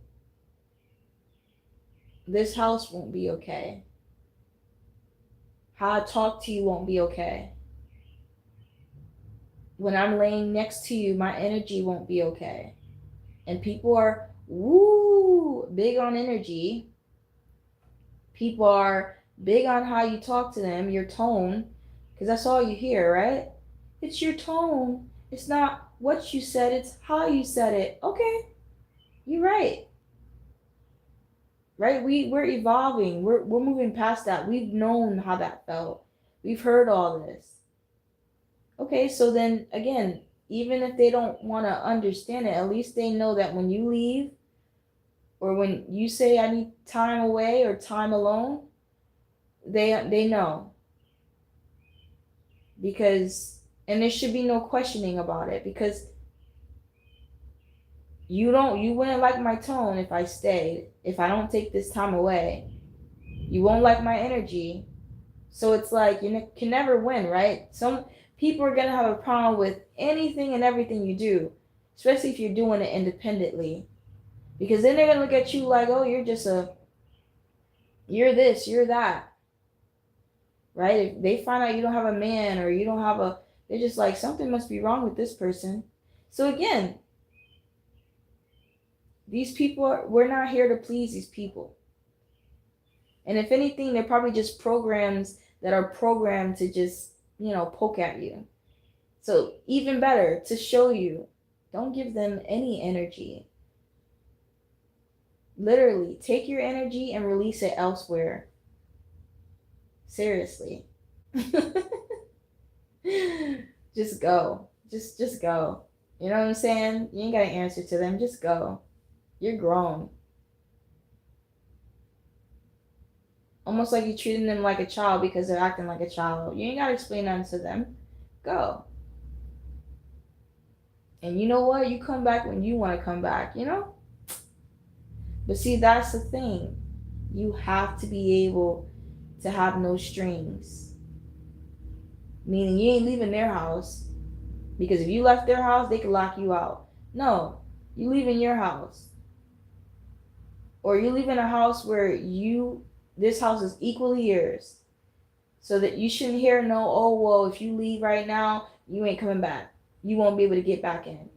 this house won't be okay. How I talk to you won't be okay. When I'm laying next to you, my energy won't be okay. And people are big on energy. People are big on how you talk to them, your tone, because that's all you hear, right? It's your tone. It's not what you said, it's how you said it. Okay, you're right. Right? We're evolving. We're moving past that. We've known how that felt. We've heard all this. Okay, so then again, even if they don't want to understand it, at least they know that when you leave or when you say I need time away or time alone, they know. Because and there should be no questioning about it, because you wouldn't like my tone if I stayed. If I don't take this time away, you won't like my energy. So it's like you can never win, right? Some people are gonna have a problem with anything and everything you do, especially if you're doing it independently, because then they're gonna look at you like, oh, you're this, you're that, right? If they find out you don't have a man or you don't have they're just like, something must be wrong with this person. So again, these people, we're not here to please these people. And if anything, they're probably just programs that are programmed to just, poke at you. So even better, to show you, don't give them any energy. Literally, take your energy and release it elsewhere. Seriously. Just go. Just go. You know what I'm saying? You ain't got to answer to them. Just go. You're grown. Almost like you're treating them like a child because they're acting like a child. You ain't got to explain nothing to them. Go. And you know what? You come back when you want to come back, But see, that's the thing. You have to be able to have no strings. Meaning you ain't leaving their house. Because if you left their house, they could lock you out. No, you leave in your house. Or you live in a house where this house is equally yours. So that you shouldn't hear no, oh, well, if you leave right now, you ain't coming back. You won't be able to get back in.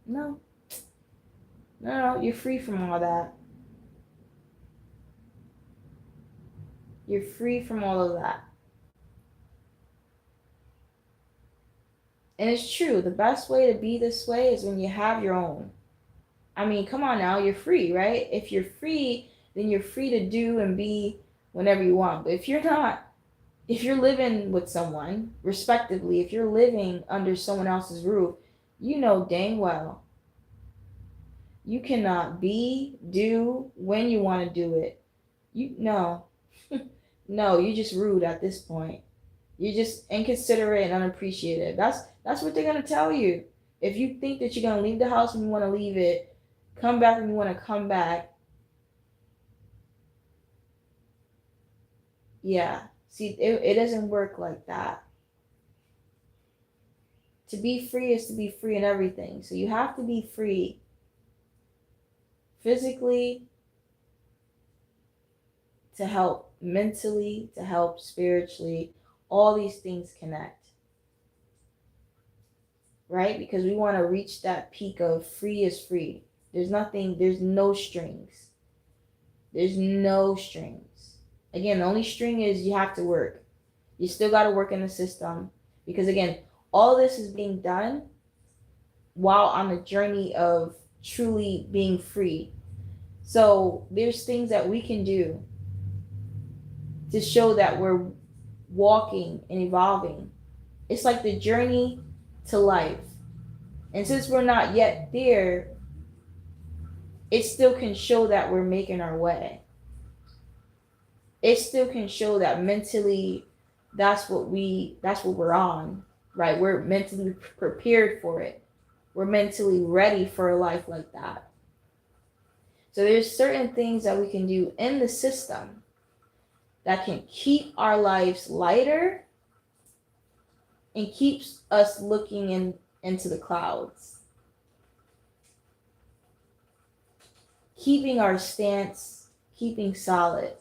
No. No, you're free from all that. You're free from all of that. And it's true. The best way to be this way is when you have your own. I mean, come on now, you're free, right? If you're free, then you're free to do and be whenever you want. But if you're not, if you're living with someone, respectively, if you're living under someone else's roof, you know dang well You cannot do when you want to do it. No. No, you're just rude at this point. You're just inconsiderate and unappreciative. That's what they're gonna tell you. If you think that you're gonna leave the house when you want to leave it, come back when you want to come back, yeah. See, it doesn't work like that. To be free is to be free in everything. So you have to be free physically, to help mentally, to help spiritually. All these things connect, right? Because we want to reach that peak of free is free. There's no strings. There's no strings. Again, the only string is you have to work. You still got to work in the system. Because again, all this is being done while on the journey of truly being free. So there's things that we can do to show that we're walking and evolving. It's like the journey to life. And since we're not yet there, it still can show that we're making our way. It still can show that mentally that's what we're on, right? We're mentally prepared for it. We're mentally ready for a life like that. So there's certain things that we can do in the system that can keep our lives lighter and keeps us looking into the clouds. Keeping our stance, keeping solid.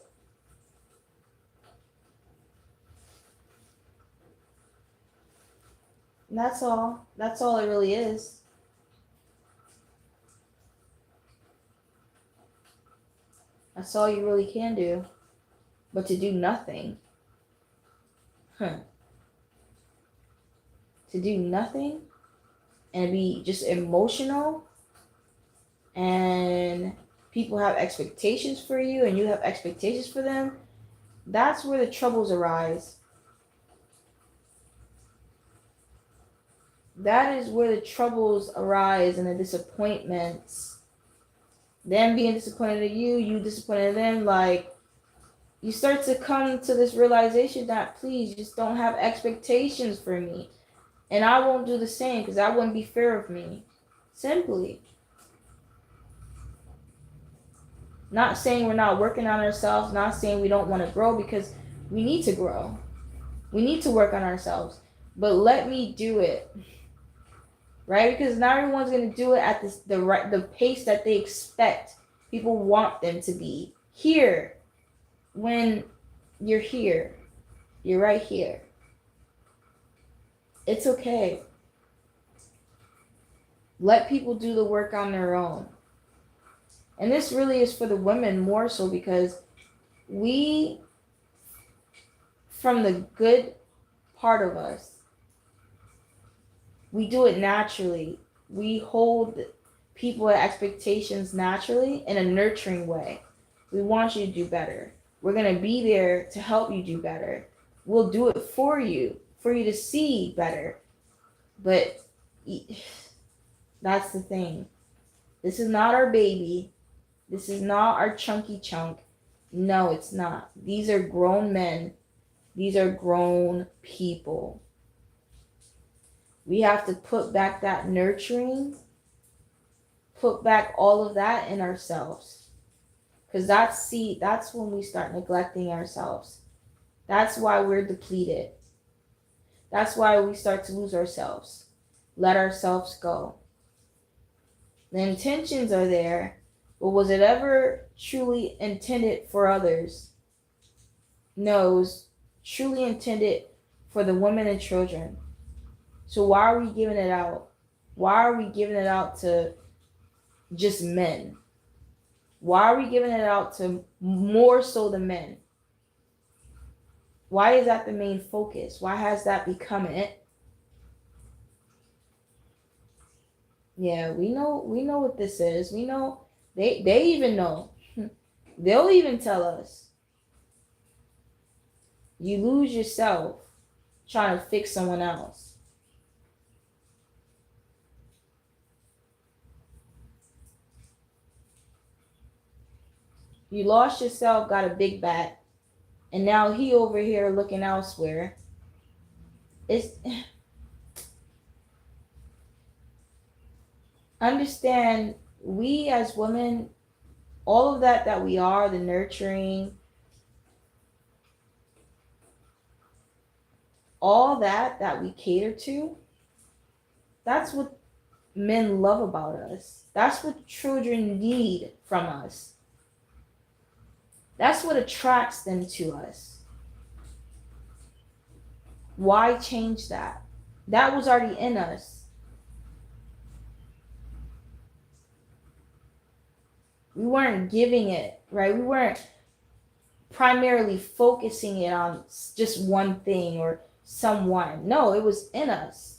And that's all. That's all it really is. That's all you really can do. But to do nothing. To do nothing and be just emotional, and people have expectations for you and you have expectations for them, that's where the troubles arise. That is where the troubles arise and the disappointments. Them being disappointed at you, you disappointed at them. Like, you start to come to this realization that please just don't have expectations for me. And I won't do the same because that wouldn't be fair of me. Simply. Not saying we're not working on ourselves, not saying we don't want to grow, because we need to grow. We need to work on ourselves. But let me do it. Right? Because not everyone's going to do it at the pace that they expect people want them to be. Here, when you're here, you're right here. It's okay. Let people do the work on their own. And this really is for the women more so, because we, from the good part of us, we do it naturally. We hold people at expectations naturally in a nurturing way. We want you to do better. We're going to be there to help you do better. We'll do it for you to see better. But that's the thing. This is not our baby. This is not our chunky chunk. No, it's not. These are grown men. These are grown people. We have to put back that nurturing, put back all of that in ourselves. Because that's when we start neglecting ourselves. That's why we're depleted. That's why we start to lose ourselves. Let ourselves go. The intentions are there, but was it ever truly intended for others? No, it was truly intended for the women and children. So why are we giving it out? Why are we giving it out to just men? Why are we giving it out to more so the men? Why is that the main focus? Why has that become it? Yeah, we know what this is. We know they even know. They'll even tell us. You lose yourself trying to fix someone else. You lost yourself, got a big bat, and now he over here looking elsewhere. It's understand, we as women, all of that we are, the nurturing, all that we cater to, that's what men love about us. That's what children need from us. That's what attracts them to us. Why change that? That was already in us. We weren't giving it, right? We weren't primarily focusing it on just one thing or someone. No, it was in us.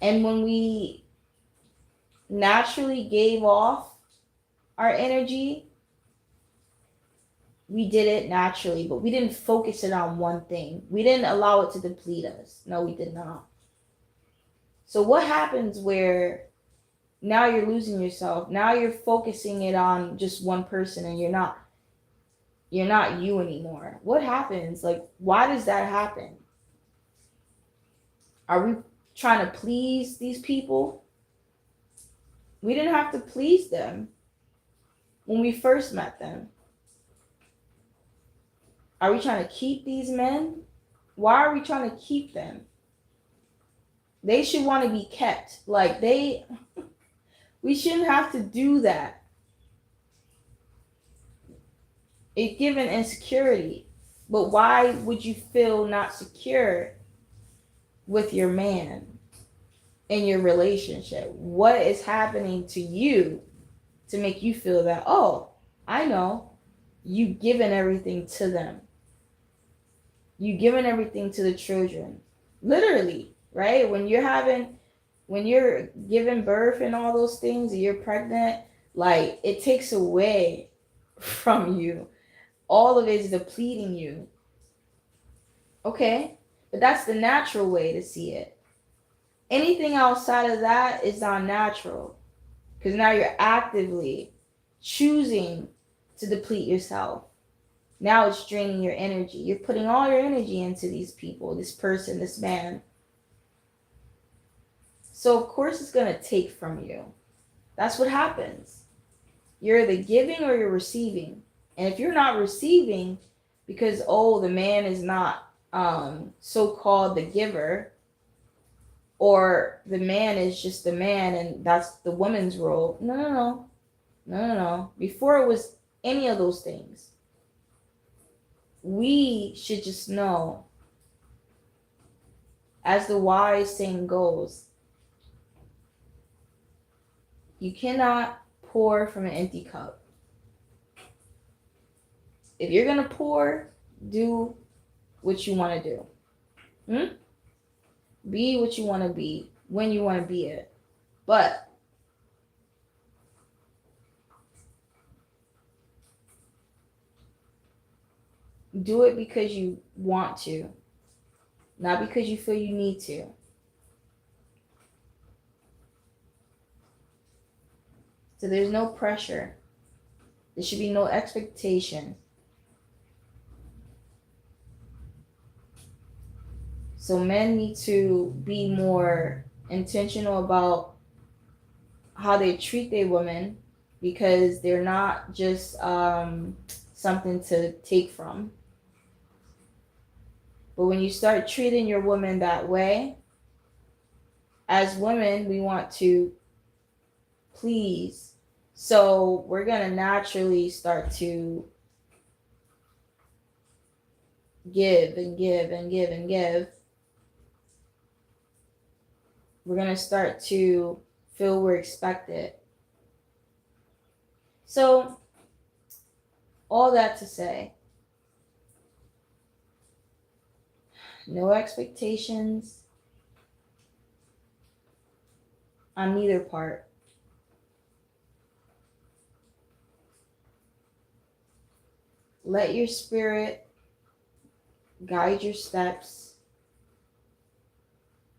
And when we naturally gave off our energy, we did it naturally, but we didn't focus it on one thing. We didn't allow it to deplete us. No, we did not. So what happens where now you're losing yourself? Now you're focusing it on just one person and you're not you anymore. What happens? Like, why does that happen? Are we trying to please these people? We didn't have to please them when we first met them. Are we trying to keep these men? Why are we trying to keep them? They should want to be kept. Like, we shouldn't have to do that. It's given insecurity. But why would you feel not secure with your man in your relationship? What is happening to you to make you feel that, oh, I know, you've given everything to them. You've given everything to the children. Literally, right? When you're giving birth and all those things, and you're pregnant, like, it takes away from you. All of it is depleting you. Okay? But that's the natural way to see it. Anything outside of that is unnatural. Because now you're actively choosing to deplete yourself. Now it's draining your energy. You're putting all your energy into these people, this person, this man. So of course it's going to take from you. That's what happens. You're either giving or you're receiving. And if you're not receiving because, oh, the man is not so-called the giver, or the man is just the man and that's the woman's role. No. Before it was any of those things, we should just know, as the wise saying goes, you cannot pour from an empty cup. If you're going to pour, do what you want to do. Be what you want to be, when you want to be it. But do it because you want to, not because you feel you need to. So there's no pressure. There should be no expectation. So men need to be more intentional about how they treat their women, because they're not just something to take from. But when you start treating your woman that way, as women, we want to please. So we're going to naturally start to give and give and give and give. We're going to start to feel we're expected. So, all that to say, no expectations on neither part. Let your spirit guide your steps,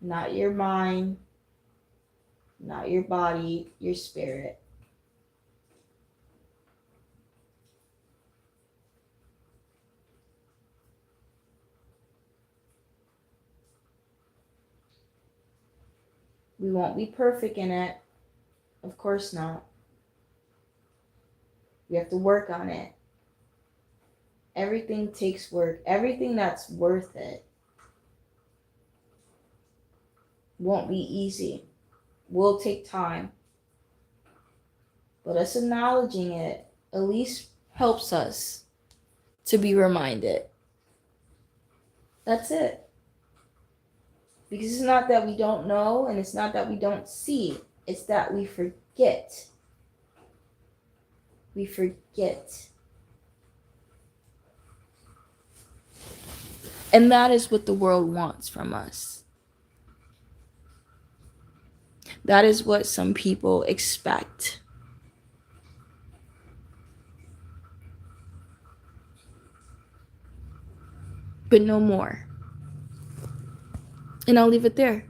not your mind, not your body, your spirit. We won't be perfect in it. Of course not. We have to work on it. Everything takes work. Everything that's worth it won't be easy. Will take time. But us acknowledging it at least helps us to be reminded. That's it. Because it's not that we don't know and it's not that we don't see. It's that we forget. We forget. And that is what the world wants from us. That is what some people expect. But no more. And I'll leave it there.